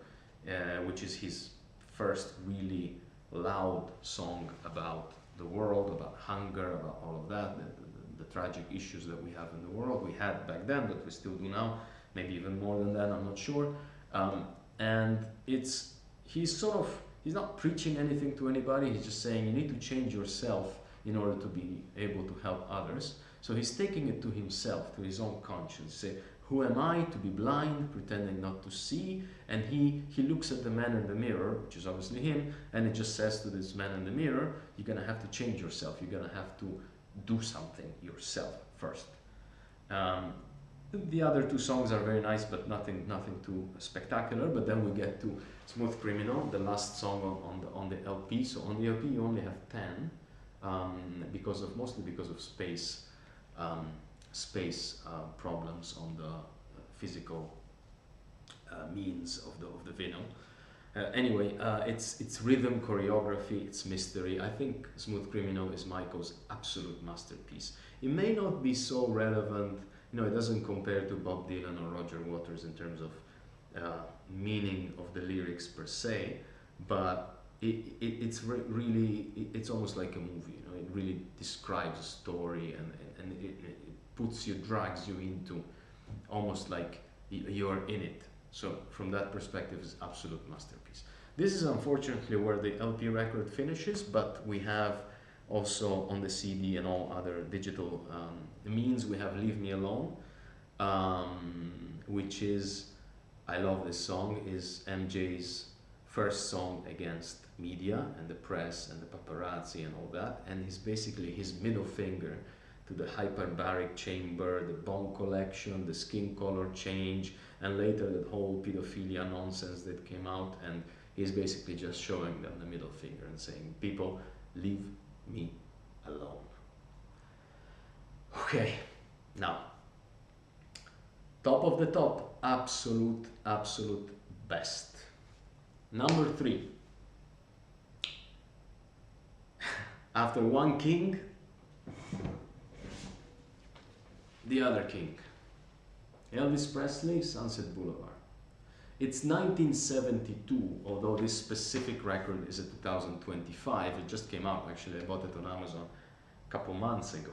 which is his first really loud song about the world, about hunger, about all of that, the tragic issues that we have in the world. We had back then, but we still do now, maybe even more than that, I'm not sure. And he's not preaching anything to anybody, he's just saying you need to change yourself in order to be able to help others. So he's taking it to himself, to his own conscience. Say, who am I to be blind, pretending not to see? And he looks at the man in the mirror, which is obviously him, and it just says to this man in the mirror, you're gonna have to change yourself, you're gonna have to do something yourself first. The other two songs are very nice, but nothing too spectacular. But then we get to Smooth Criminal, the last song on the LP. So on the LP you only have 10, mostly because of space problems on the physical means of the vinyl. Anyway, it's rhythm, choreography, it's mystery. I think Smooth Criminal is Michael's absolute masterpiece. It may not be so relevant, it doesn't compare to Bob Dylan or Roger Waters in terms of meaning of the lyrics per se, but it's really, it's almost like a movie. It really describes a story, and it puts you, drags you into almost like you're in it. So from that perspective, it's absolute masterpiece. This is unfortunately where the LP record finishes, but we have also on the CD and all other digital means, we have Leave Me Alone, which is, I love this song, is MJ's first song against media and the press and the paparazzi and all that, and it's basically his middle finger to the hyperbaric chamber, the bone collection, the skin color change, and later that whole pedophilia nonsense that came out, and he's basically just showing them the middle finger and saying, people, leave me alone. Okay, now, top of the top, absolute best. Number 3. After one king, the other king. Elvis Presley, Sunset Boulevard. It's 1972, although this specific record is a 2025. It just came out, actually. I bought it on Amazon a couple months ago.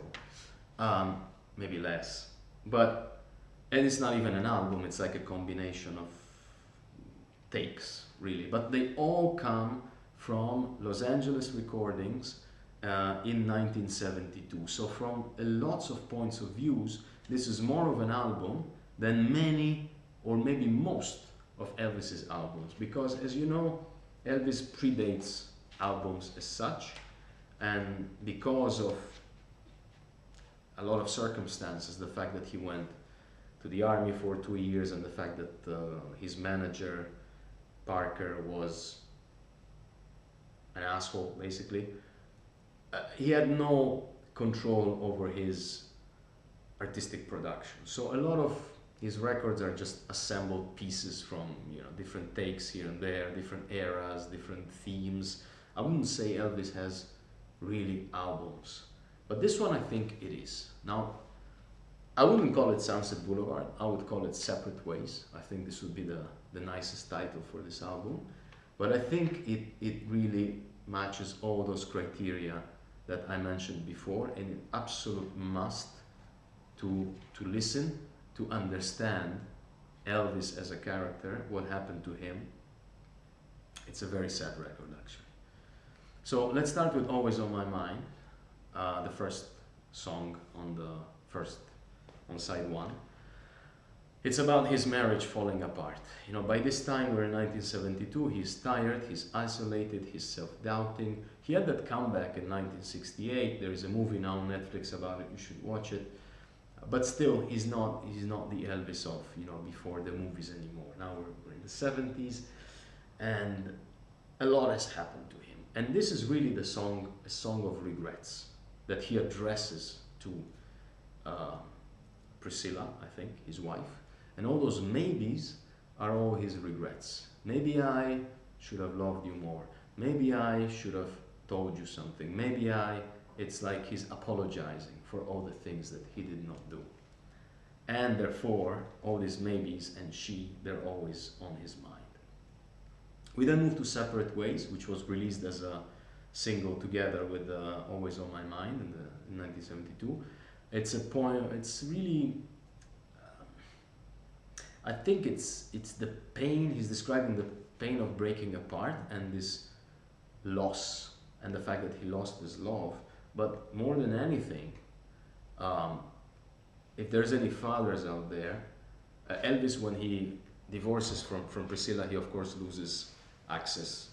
Maybe less. And it's not even an album, it's like a combination of takes, really. But they all come from Los Angeles recordings in 1972. So from lots of points of views, this is more of an album than many or maybe most of Elvis's albums, because as you know, Elvis predates albums as such, and because of a lot of circumstances, the fact that he went to the army for 2 years and the fact that his manager Parker was an asshole basically, he had no control over his artistic production. So a lot of his records are just assembled pieces from different takes here and there, different eras, different themes. I wouldn't say Elvis has really albums, but this one I think it is. Now, I wouldn't call it Sunset Boulevard, I would call it Separate Ways. I think this would be the nicest title for this album, but I think it really matches all those criteria that I mentioned before, and an absolute must to listen, to understand Elvis as a character, what happened to him. It's a very sad record, actually. So let's start with Always on My Mind, the first song on side 1. It's about his marriage falling apart. By this time, we're in 1972, he's tired, he's isolated, he's self-doubting. He had that comeback in 1968. There is a movie now on Netflix about it, you should watch it. But still, he's not the Elvis of before the movies anymore. Now we're in the 70s, and a lot has happened to him. And this is really a song of regrets that he addresses to Priscilla, I think, his wife. And all those maybes are all his regrets. Maybe I should have loved you more. Maybe I should have told you something. It's like he's apologizing for all the things that he did not do. And therefore, all these maybes and they're always on his mind. We then move to Separate Ways, which was released as a single together with Always on My Mind in 1972. It's a poem, it's really, I think it's the pain, he's describing the pain of breaking apart and this loss and the fact that he lost his love. But more than anything, if there's any fathers out there, Elvis, when he divorces from Priscilla, he of course loses access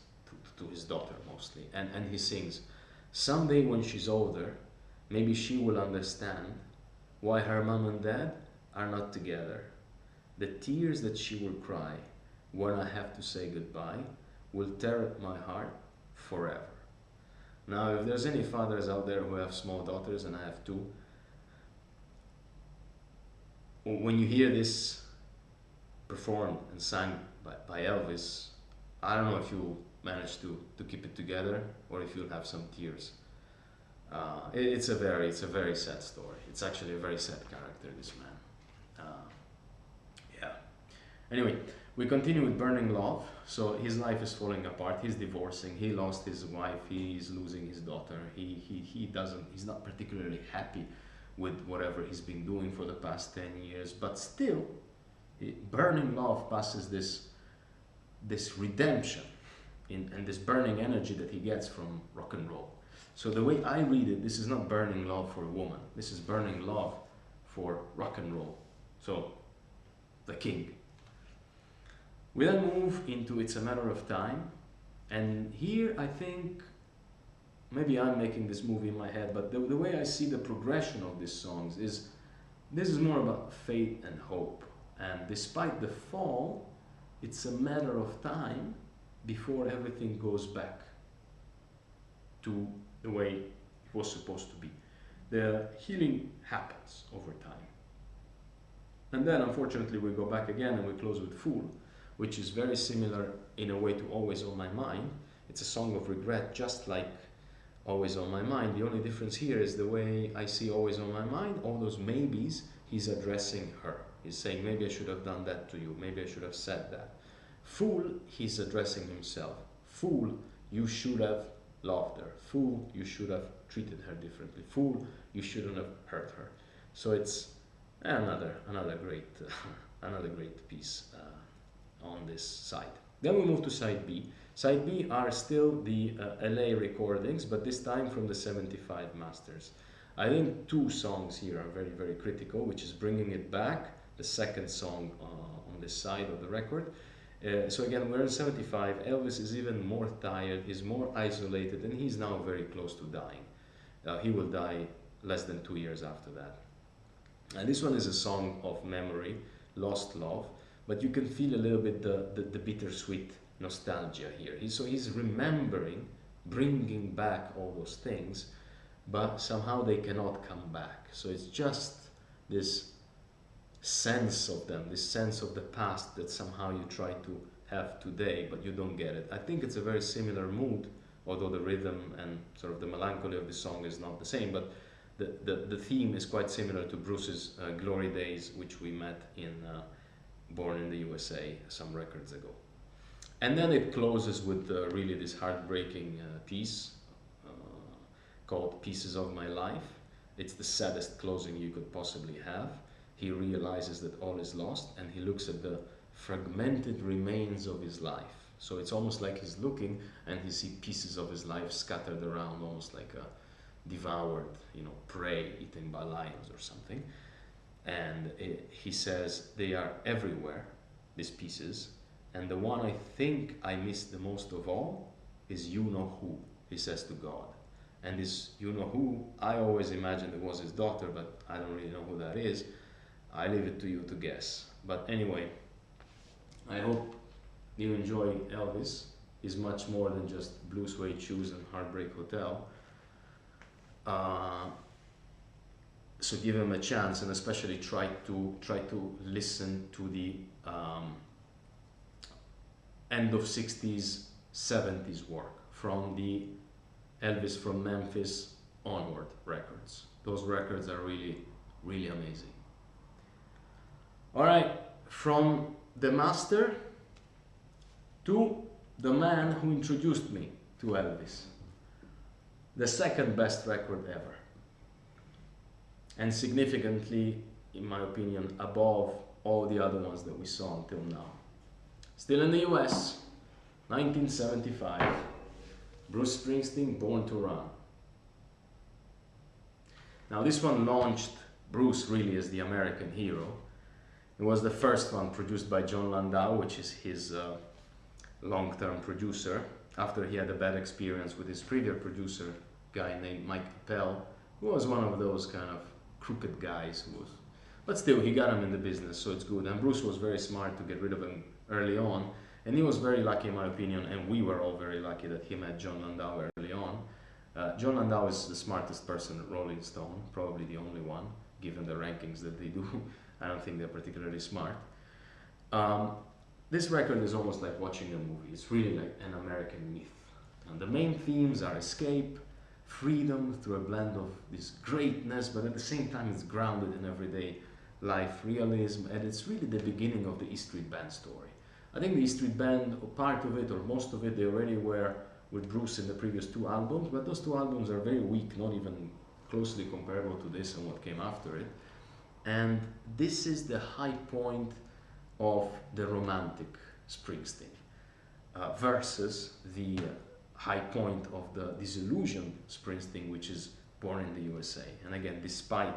to his daughter mostly. And he sings, someday when she's older, maybe she will understand why her mom and dad are not together. The tears that she will cry when I have to say goodbye will tear at my heart forever. Now, if there's any fathers out there who have small daughters, and I have two, when you hear this performed and sung by Elvis, I don't know if you'll manage to keep it together or if you'll have some tears. It's a very sad story. It's actually a very sad character, this man. Yeah. Anyway, we continue with Burning Love. So his life is falling apart. He's divorcing. He lost his wife. He's losing his daughter. He's not particularly happy with whatever he's been doing for the past 10 years. But still, Burning Love passes this redemption and this burning energy that he gets from rock and roll. So the way I read it, this is not burning love for a woman. This is burning love for rock and roll. So, the king. We then move into It's a Matter of Time. And here I think, maybe I'm making this movie in my head, but the way I see the progression of these songs is, this is more about faith and hope. And despite the fall, it's a matter of time before everything goes back to the way it was supposed to be. The healing happens over time. And then, unfortunately, we go back again and we close with Fool, which is very similar in a way to Always on My Mind. It's a song of regret, just like Always on My Mind. The only difference here is the way I see Always on My Mind, all those maybes, he's addressing her. He's saying, maybe I should have done that to you, maybe I should have said that. Fool, he's addressing himself. Fool, you should have loved her. Fool, you should have treated her differently. Fool, you shouldn't have hurt her. So it's another great piece on this side. Then we move to side B. Side B are still the LA recordings, but this time from the 75 masters. I think two songs here are very, very critical, which is Bringing It Back, the second song on this side of the record. So again, we're in 75. Elvis is even more tired, he's more isolated, and he's now very close to dying. He will die less than 2 years after that. And this one is a song of memory, lost love, but you can feel a little bit the bittersweet nostalgia here. So he's remembering, bringing back all those things, but somehow they cannot come back. So it's just this sense of them, this sense of the past that somehow you try to have today, but you don't get it. I think it's a very similar mood, although the rhythm and sort of the melancholy of the song is not the same, but the theme is quite similar to Bruce's Glory Days, which we met in Born in the USA some records ago. And then it closes with really this heartbreaking piece called Pieces of My Life. It's the saddest closing you could possibly have. He realizes that all is lost, and he looks at the fragmented remains of his life. So it's almost like he's looking and he sees pieces of his life scattered around, almost like a devoured, prey eaten by lions or something. And he says they are everywhere, these pieces, and the one I think I miss the most of all is you know who, he says to God. And this you know who, I always imagined it was his daughter, but I don't really know who that is. I leave it to you to guess. But anyway, I hope you enjoy Elvis. He's much more than just Blue Suede Shoes and Heartbreak Hotel. So give him a chance, and especially try to listen to the end of 60s, 70s work from the Elvis from Memphis onward records. Those records are really, really amazing. All right, from the master to the man who introduced me to Elvis. The second best record ever. And significantly, in my opinion, above all the other ones that we saw until now. Still in the US, 1975, Bruce Springsteen, Born to Run. Now this one launched Bruce really as the American hero. It was the first one produced by John Landau, which is his long-term producer, after he had a bad experience with his previous producer, a guy named Mike Appel, who was one of those kind of crooked guys who But still, he got him in the business, so it's good. And Bruce was very smart to get rid of him early on. And he was very lucky, in my opinion, and we were all very lucky that he met John Landau early on. John Landau is the smartest person at Rolling Stone, probably the only one, given the rankings that they do. I don't think they're particularly smart. This record is almost like watching a movie. It's really like an American myth. And the main themes are escape, freedom through a blend of this greatness, but at the same time it's grounded in everyday life, realism, and it's really the beginning of the E Street Band story. I think the E Street Band, or part of it, or most of it, they already were with Bruce in the previous two albums, but those two albums are very weak, not even closely comparable to this and what came after it. And this is the high point of the romantic Springsteen versus the high point of the disillusioned Springsteen, which is born in the USA. And again, despite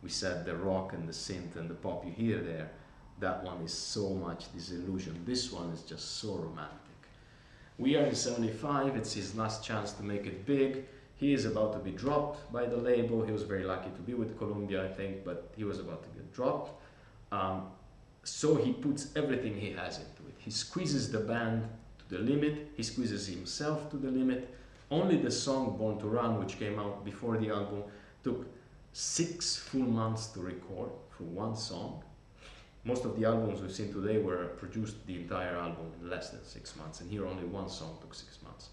we said the rock and the synth and the pop you hear there, that one is so much disillusioned. This one is just so romantic. We are in 75, it's his last chance to make it big. He is about to be dropped by the label. He was very lucky to be with Columbia, I think, but he was about to get dropped. So he puts everything he has into it. He squeezes the band to the limit. He squeezes himself to the limit. Only the song Born to Run, which came out before the album, took 6 full months to record for one song. Most of the albums we've seen today were produced the entire album in less than 6 months, and here only one song took 6 months.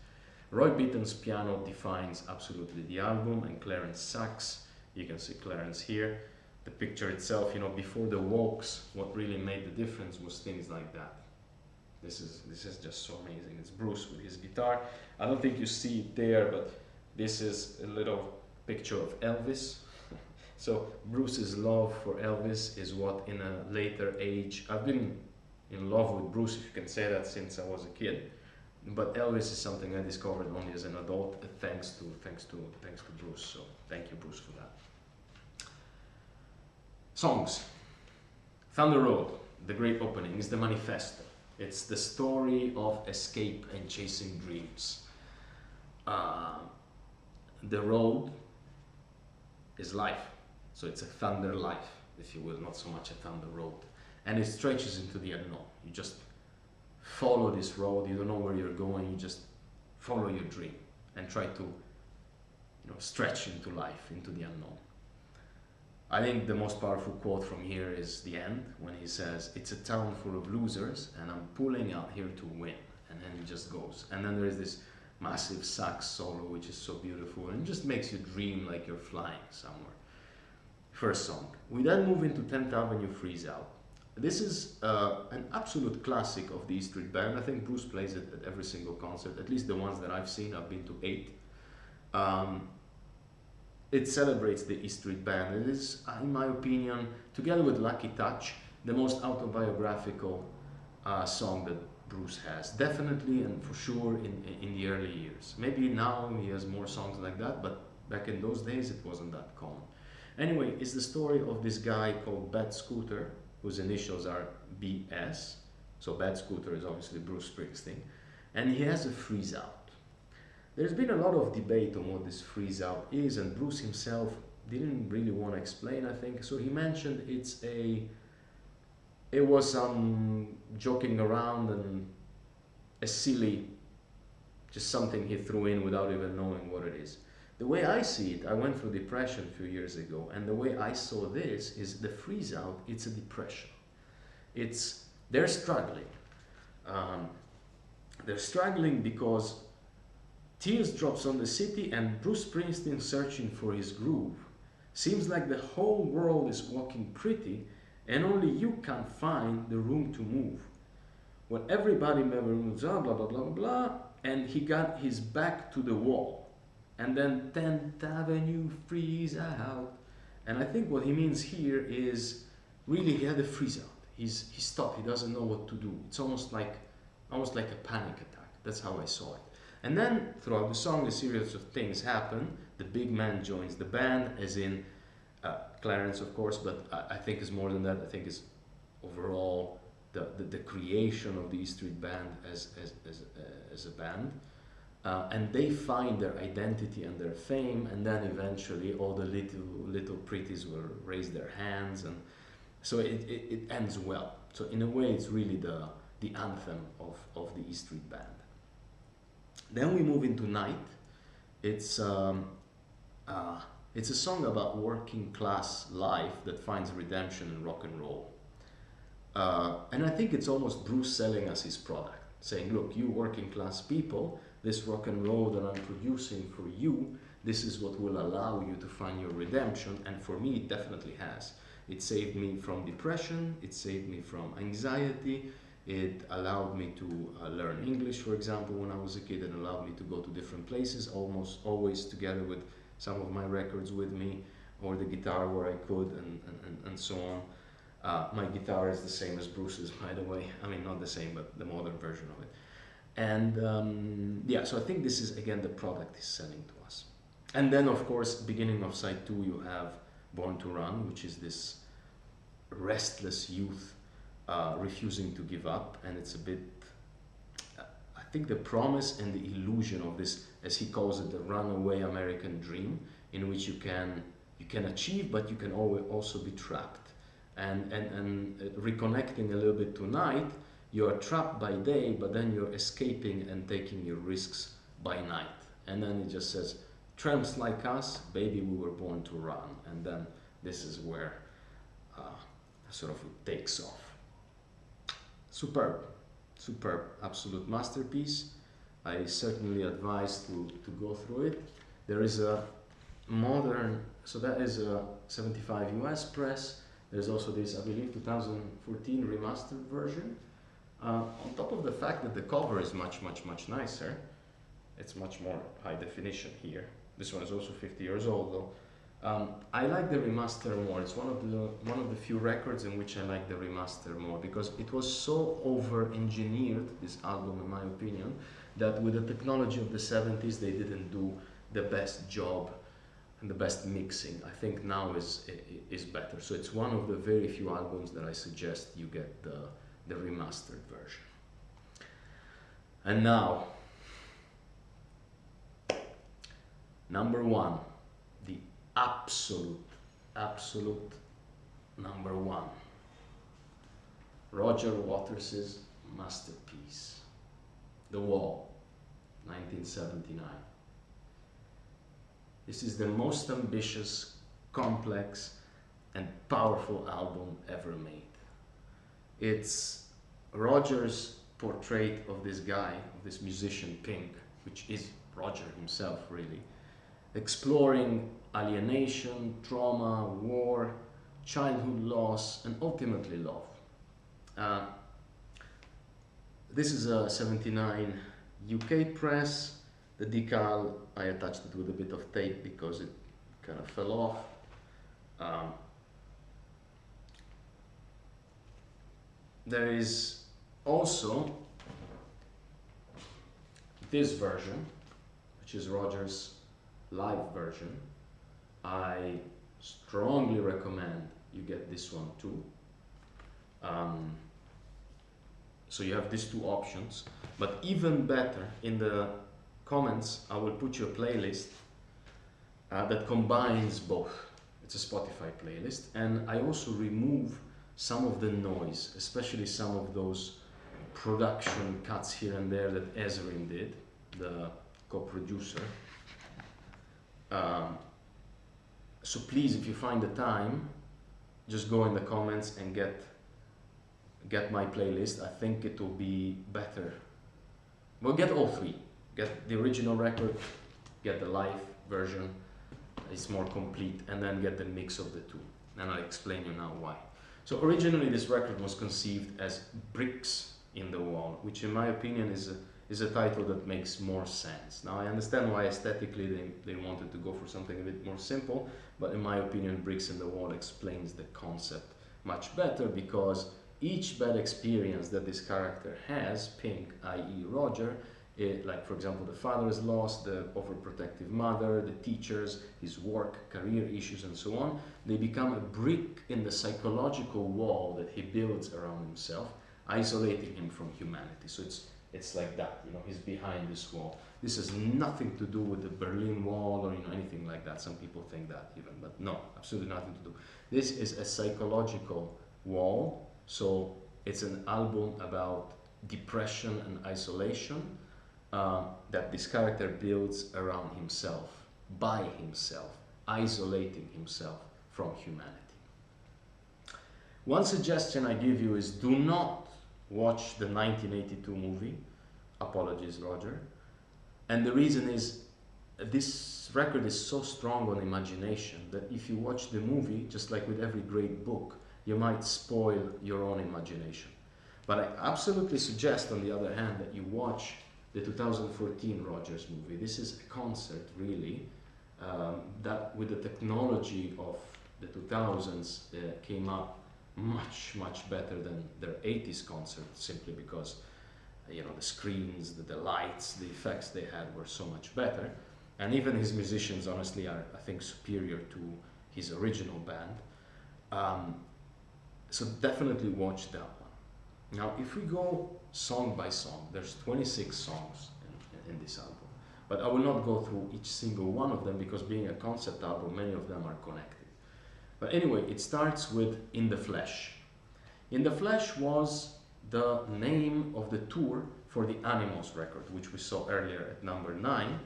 Roy Bittan's piano defines absolutely the album, and Clarence sax. You can see Clarence here. The picture itself, you know, before the walks, what really made the difference was things like that. This is just so amazing. It's Bruce with his guitar. I don't think you see it there, but this is a little picture of Elvis. So Bruce's love for Elvis is what in a later age, I've been in love with Bruce, if you can say that, since I was a kid. But Elvis is something I discovered only as an adult, thanks to Bruce. So thank you, Bruce, for that. Songs. Thunder Road, the great opening, is the manifesto. It's the story of escape and chasing dreams. The road is life. So it's a thunder life, if you will, not so much a thunder road. And it stretches into the unknown. You just follow this road, you don't know where you're going, you just follow your dream and try to, you know, stretch into life, into the unknown. I think the most powerful quote from here is the end, when he says, "It's a town full of losers and I'm pulling out here to win." And then he just goes. And then there is this massive sax solo, which is so beautiful and just makes you dream like you're flying somewhere. First song. We then move into 10th Avenue Freeze Out. This is an absolute classic of the E Street Band. I think Bruce plays it at every single concert, at least the ones that I've seen. I've been to 8. It celebrates the E Street Band. It is, in my opinion, together with Lucky Touch, the most autobiographical song that Bruce has. Definitely and for sure in the early years. Maybe now he has more songs like that, but back in those days it wasn't that common. Anyway, it's the story of this guy called Bad Scooter, whose initials are BS. So Bad Scooter is obviously Bruce Springsteen. And he has a freeze out. There's been a lot of debate on what this freeze out is, and Bruce himself didn't really want to explain, I think. So he mentioned it was some joking around and a silly, just something he threw in without even knowing what it is. The way I see it, I went through depression a few years ago, and the way I saw this is the freeze out, it's a depression. They're struggling. They're struggling because tears drops on the city and Bruce Springsteen searching for his groove. Seems like the whole world is walking pretty and only you can't find the room to move. When everybody moves, blah, blah, blah, blah, blah, and he got his back to the wall. And then 10th Avenue freeze out. And I think what he means here is really he had a freeze out. He's stopped, he doesn't know what to do. It's almost like a panic attack. That's how I saw it. And then throughout the song a series of things happen. The big man joins the band, as in Clarence of course, but I think it's more than that. I think it's overall the creation of the E Street Band as a band. And they find their identity and their fame, and then eventually all the little pretties will raise their hands, and So it ends well. So in a way, it's really the anthem of the E Street Band. Then we move into Night. It's it's a song about working class life that finds redemption in rock and roll. And I think it's almost Bruce selling us his product, saying, look, you working class people, this rock and roll that I'm producing for you, this is what will allow you to find your redemption. And for me, it definitely has. It saved me from depression, it saved me from anxiety, it allowed me to learn English, for example, when I was a kid, and allowed me to go to different places, almost always together with some of my records with me, or the guitar where I could, and so on. My guitar is the same as Bruce's, by the way. I mean, not the same, but the modern version of it. And yeah, so I think this is, again, the product he's selling to us. And then, of course, beginning of side 2, you have Born to Run, which is this restless youth refusing to give up. And it's a bit, I think, the promise and the illusion of this, as he calls it, the runaway American dream, in which you can achieve, but you can also be trapped. And reconnecting a little bit to Night, you are trapped by day, but then you're escaping and taking your risks by night. And then it just says, tramps like us, baby, we were born to run. And then this is where sort of it takes off. Superb, superb, absolute masterpiece. I certainly advise to go through it. There is a modern, so that is a 75 US press. There's also this, I believe, 2014 remastered version. On top of the fact that the cover is much nicer. It's much more high definition here. This one is also 50 years old though. I like the remaster more. It's one of the few records in which I like the remaster more, because it was so over-engineered, this album in my opinion, that with the technology of the 70s they didn't do the best job and the best mixing. I think now is better. So it's one of the very few albums that I suggest you get the remastered version. And now, number 1, the absolute number 1, Roger Waters's masterpiece, The Wall, 1979. This is the most ambitious, complex, and powerful album ever made. It's Roger's portrait of this guy, of this musician Pink, which is Roger himself really, exploring alienation, trauma, war, childhood loss, and ultimately love. This is a 79 UK press. The decal, I attached it with a bit of tape because it kind of fell off. There is also this version, which is Roger's live version. I strongly recommend you get this one too. So you have these two options, but even better, in the comments I will put you a playlist that combines both. It's a Spotify playlist, and I also remove some of the noise, especially some of those production cuts here and there that Ezrin did, the co-producer. So please, if you find the time, just go in the comments and get my playlist. I think it will be better. Well, get all three. Get the original record, get the live version, it's more complete, and then get the mix of the two. And I'll explain you now why. So originally this record was conceived as Bricks in the Wall, which in my opinion is a title that makes more sense. Now I understand why aesthetically they wanted to go for something a bit more simple, but in my opinion Bricks in the Wall explains the concept much better, because each bad experience that this character has, Pink, i.e. Roger, like for example the father's loss, the overprotective mother, the teachers, his work, career issues and so on, they become a brick in the psychological wall that he builds around himself, isolating him from humanity. So it's like that, you know, he's behind this wall. This has nothing to do with the Berlin Wall or anything like that. Some people think that even, but no, absolutely nothing to do. This is a psychological wall. So it's an album about depression and isolation that this character builds around himself, by himself, isolating himself from humanity. One suggestion I give you is do not watch the 1982 movie, apologies Roger, and the reason is this record is so strong on imagination that if you watch the movie, just like with every great book, you might spoil your own imagination. But I absolutely suggest, on the other hand, that you watch the 2014 Rogers movie. This is a concert, really, that with the technology of the 2000s came up much, much better than their 80s concert, simply because the screens, the lights, the effects they had were so much better. And even his musicians, honestly, are, I think, superior to his original band. So definitely watch that one. Now, if we go song by song, there's 26 songs in this album. But I will not go through each single one of them because being a concept album, many of them are connected. But anyway, it starts with In the Flesh. In the Flesh was the name of the tour for the Animals record, which we saw earlier at number 9,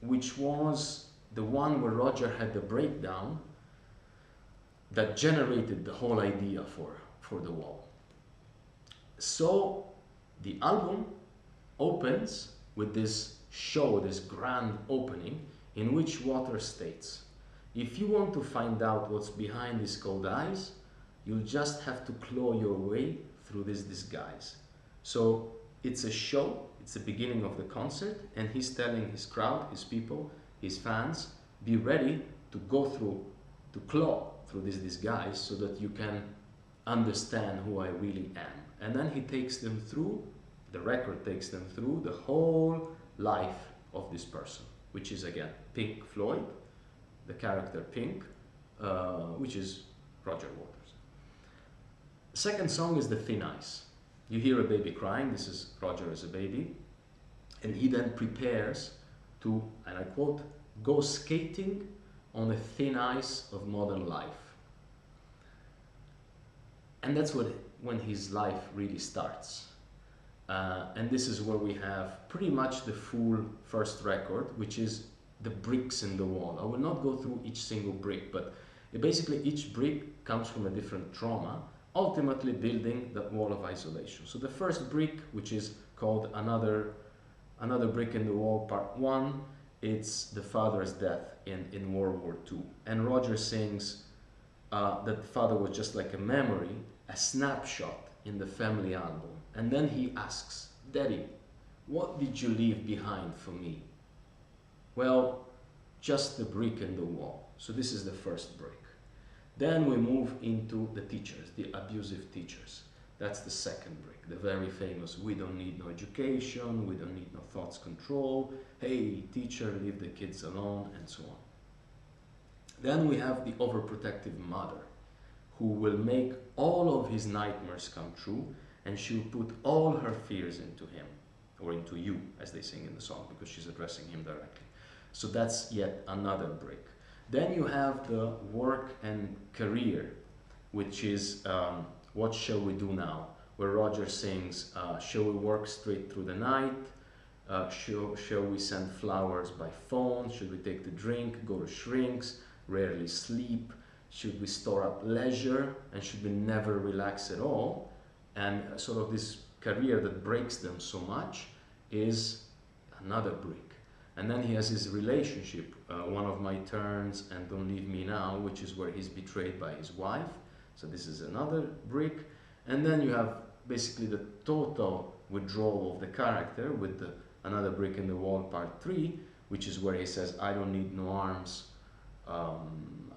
which was the one where Roger had the breakdown that generated the whole idea for the wall. So the album opens with this show, this grand opening, in which Waters states, if you want to find out what's behind these cold eyes, you'll just have to claw your way through this disguise. So it's a show, it's the beginning of the concert, and he's telling his crowd, his people, his fans, be ready to go through, to claw through this disguise so that you can understand who I really am. And then he takes them through, the record takes them through the whole life of this person, which is again Pink Floyd, the character Pink, which is Roger Waters. The second song is The Thin Ice. You hear a baby crying, this is Roger as a baby, and he then prepares to, and I quote, go skating on the thin ice of modern life. And that's when his life really starts. And this is where we have pretty much the full first record, which is the bricks in the wall. I will not go through each single brick, but basically each brick comes from a different trauma, ultimately building that wall of isolation. So the first brick, which is called Another Brick in the Wall, part 1, it's the father's death in World War II. And Roger sings that the father was just like a memory, a snapshot in the family album. And then he asks, Daddy, what did you leave behind for me? Well, just the brick in the wall. So this is the first brick. Then we move into the teachers, the abusive teachers. That's the second brick, the very famous, we don't need no education, we don't need no thoughts control, hey, teacher, leave the kids alone, and so on. Then we have the overprotective mother, who will make all of his nightmares come true, and she'll put all her fears into him, or into you, as they sing in the song, because she's addressing him directly. So that's yet another brick. Then you have the work and career, which is What Shall We Do Now, where Roger sings, shall we work straight through the night? Shall we send flowers by phone? Should we take the drink, go to shrinks, rarely sleep? Should we store up leisure? And should we never relax at all? And sort of this career that breaks them so much is another brick. And then he has his relationship, One of My Turns and Don't Leave Me Now, which is where he's betrayed by his wife. So this is another brick. And then you have basically the total withdrawal of the character with another brick in the wall, part 3, which is where he says, I don't need no arms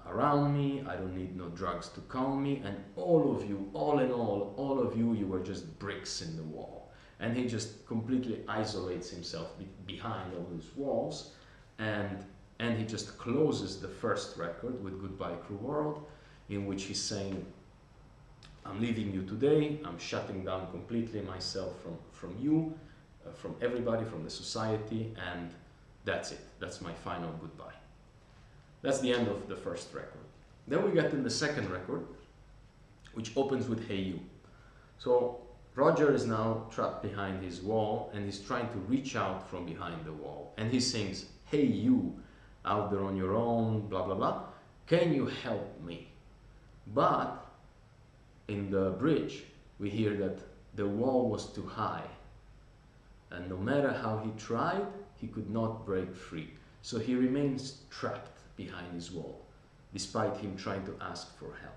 around me, I don't need no drugs to calm me, and all of you, all in all of you, you were just bricks in the wall. And he just completely isolates himself behind all these walls, and he just closes the first record with Goodbye Cruel World, in which he's saying, I'm leaving you today, I'm shutting down completely myself from you, from everybody, from the society, and that's it. That's my final goodbye. That's the end of the first record. Then we get in the second record, which opens with Hey You. So Roger is now trapped behind his wall and he's trying to reach out from behind the wall. And he sings, "Hey you, out there on your own, blah blah blah, can you help me?" But in the bridge, we hear that the wall was too high. And no matter how he tried, he could not break free. So he remains trapped behind his wall, despite him trying to ask for help.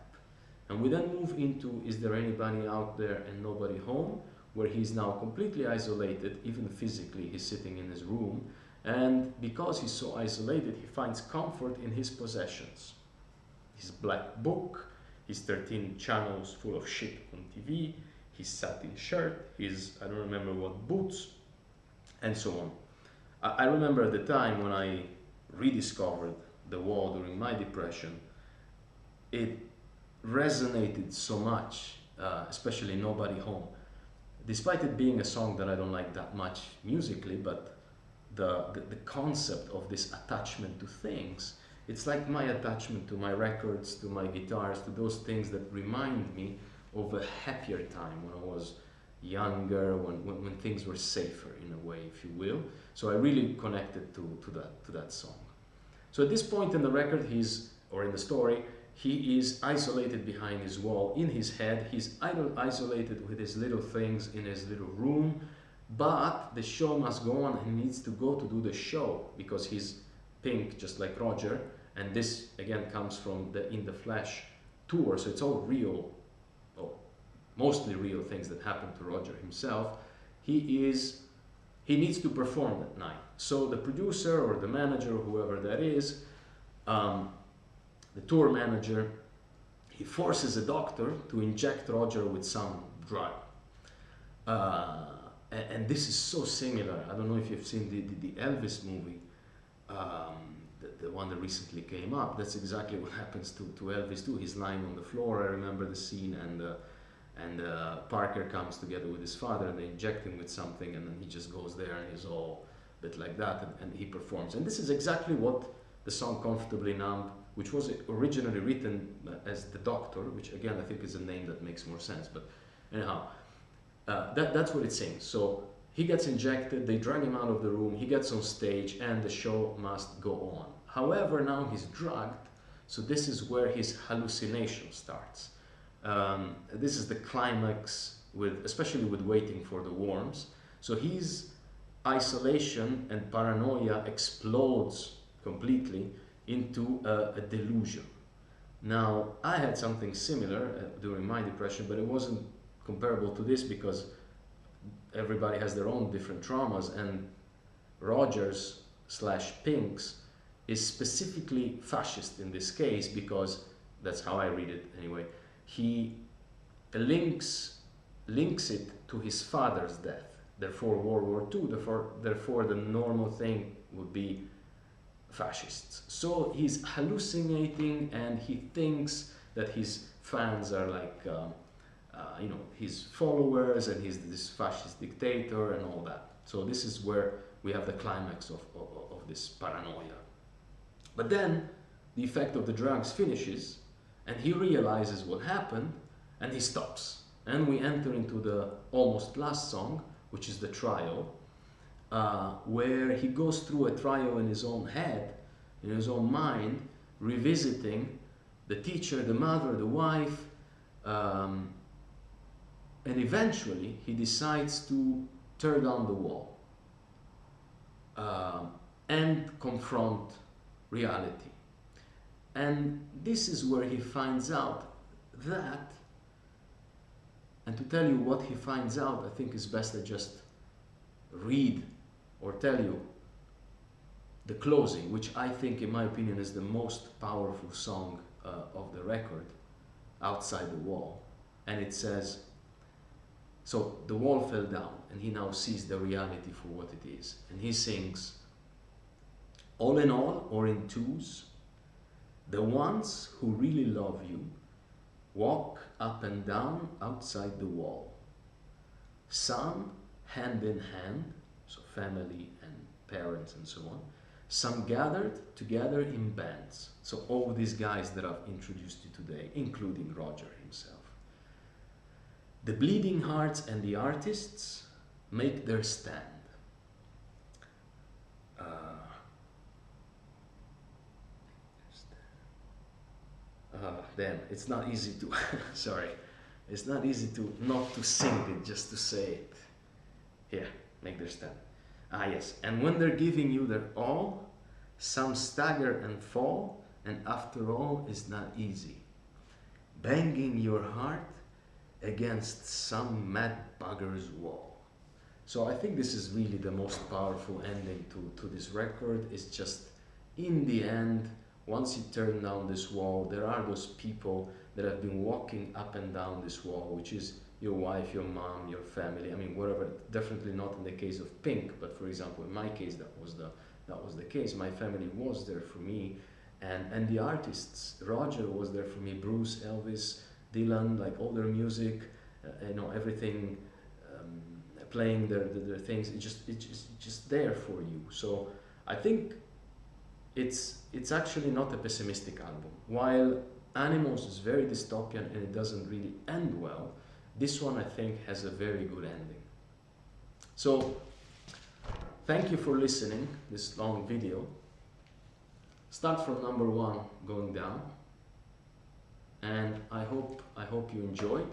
And we then move into Is There Anybody Out There and Nobody Home, where he's now completely isolated, even physically, he's sitting in his room. And because he's so isolated, he finds comfort in his possessions. His black book, his 13 channels full of shit on TV, his satin shirt, his, I don't remember what, boots, and so on. I remember at the time when I rediscovered The Wall during my depression, it resonated so much, especially Nobody Home. Despite it being a song that I don't like that much musically, but the concept of this attachment to things, it's like my attachment to my records, to my guitars, to those things that remind me of a happier time when I was younger, when things were safer in a way, if you will. So I really connected to that song. So at this point in the record, or in the story, he is isolated behind his wall. In his head, he's isolated with his little things in his little room, but the show must go on. He needs to go to do the show because he's pink, just like Roger. And this, again, comes from the In the Flesh tour, so it's all real, or mostly real things that happened to Roger himself. He needs to perform that night. So the producer or the manager, or whoever that is, the tour manager, he forces a doctor to inject Roger with some drug. And this is so similar. I don't know if you've seen the Elvis movie, the one that recently came up. That's exactly what happens to Elvis too. He's lying on the floor. I remember the scene, and Parker comes together with his father, and they inject him with something, and then he just goes there and he's all a bit like that, and he performs. And this is exactly what the song Comfortably Numb, which was originally written as The Doctor, which again I think is a name that makes more sense, but anyhow, that's what it sings. So he gets injected, they drag him out of the room, he gets on stage, and the show must go on. However, now he's drugged, so this is where his hallucination starts. This is the climax, especially with Waiting for the Worms. So his isolation and paranoia explodes completely into a delusion. Now, I had something similar during my depression, but it wasn't comparable to this because everybody has their own different traumas, and Rogers / Pink's is specifically fascist in this case because that's how I read it anyway. He links it to his father's death. Therefore, World War II. Therefore, the normal thing would be fascists. So he's hallucinating, and he thinks that his fans are like, his followers, and he's this fascist dictator and all that. So this is where we have the climax of this paranoia. But then the effect of the drugs finishes, and he realizes what happened, and he stops. And we enter into the almost last song, which is the trial, where he goes through a trial in his own head, in his own mind, revisiting the teacher, the mother, the wife, and eventually he decides to tear down the wall and confront reality. And this is where he finds out that, and to tell you what he finds out, I think it's best I just read or tell you the closing, which I think, in my opinion, is the most powerful song of the record, Outside the Wall. And it says, so the wall fell down, and he now sees the reality for what it is. And he sings, all in all, or in twos, the ones who really love you walk up and down outside the wall. Some hand in hand, so family and parents and so on. Some gathered together in bands. So all these guys that I've introduced you today, including Roger himself. The bleeding hearts and the artists make their stand. Damn, it's not easy to, sorry, it's not easy to not to sing it, just to say it. Here, make their stand. Ah yes, and when they're giving you their all, some stagger and fall, and after all is not easy. Banging your heart against some mad bugger's wall. So I think this is really the most powerful ending to this record. It's just, in the end, once you turn down this wall, there are those people that have been walking up and down this wall, which is your wife, your mom, your family, I mean, whatever. Definitely not in the case of Pink, but for example, in my case, that was the case. My family was there for me, and the artists. Roger was there for me, Bruce, Elvis, Dylan, like all their music, you know, everything, playing their things. It's just there for you. So I think it's actually not a pessimistic album. While Animals is very dystopian and it doesn't really end well, this one I think has a very good ending. So thank you for listening this long video. Start from number 1 going down, and I hope you enjoyed,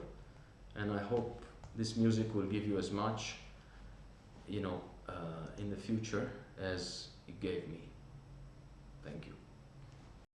and I hope this music will give you as much, you know, in the future as it gave me. Thank you.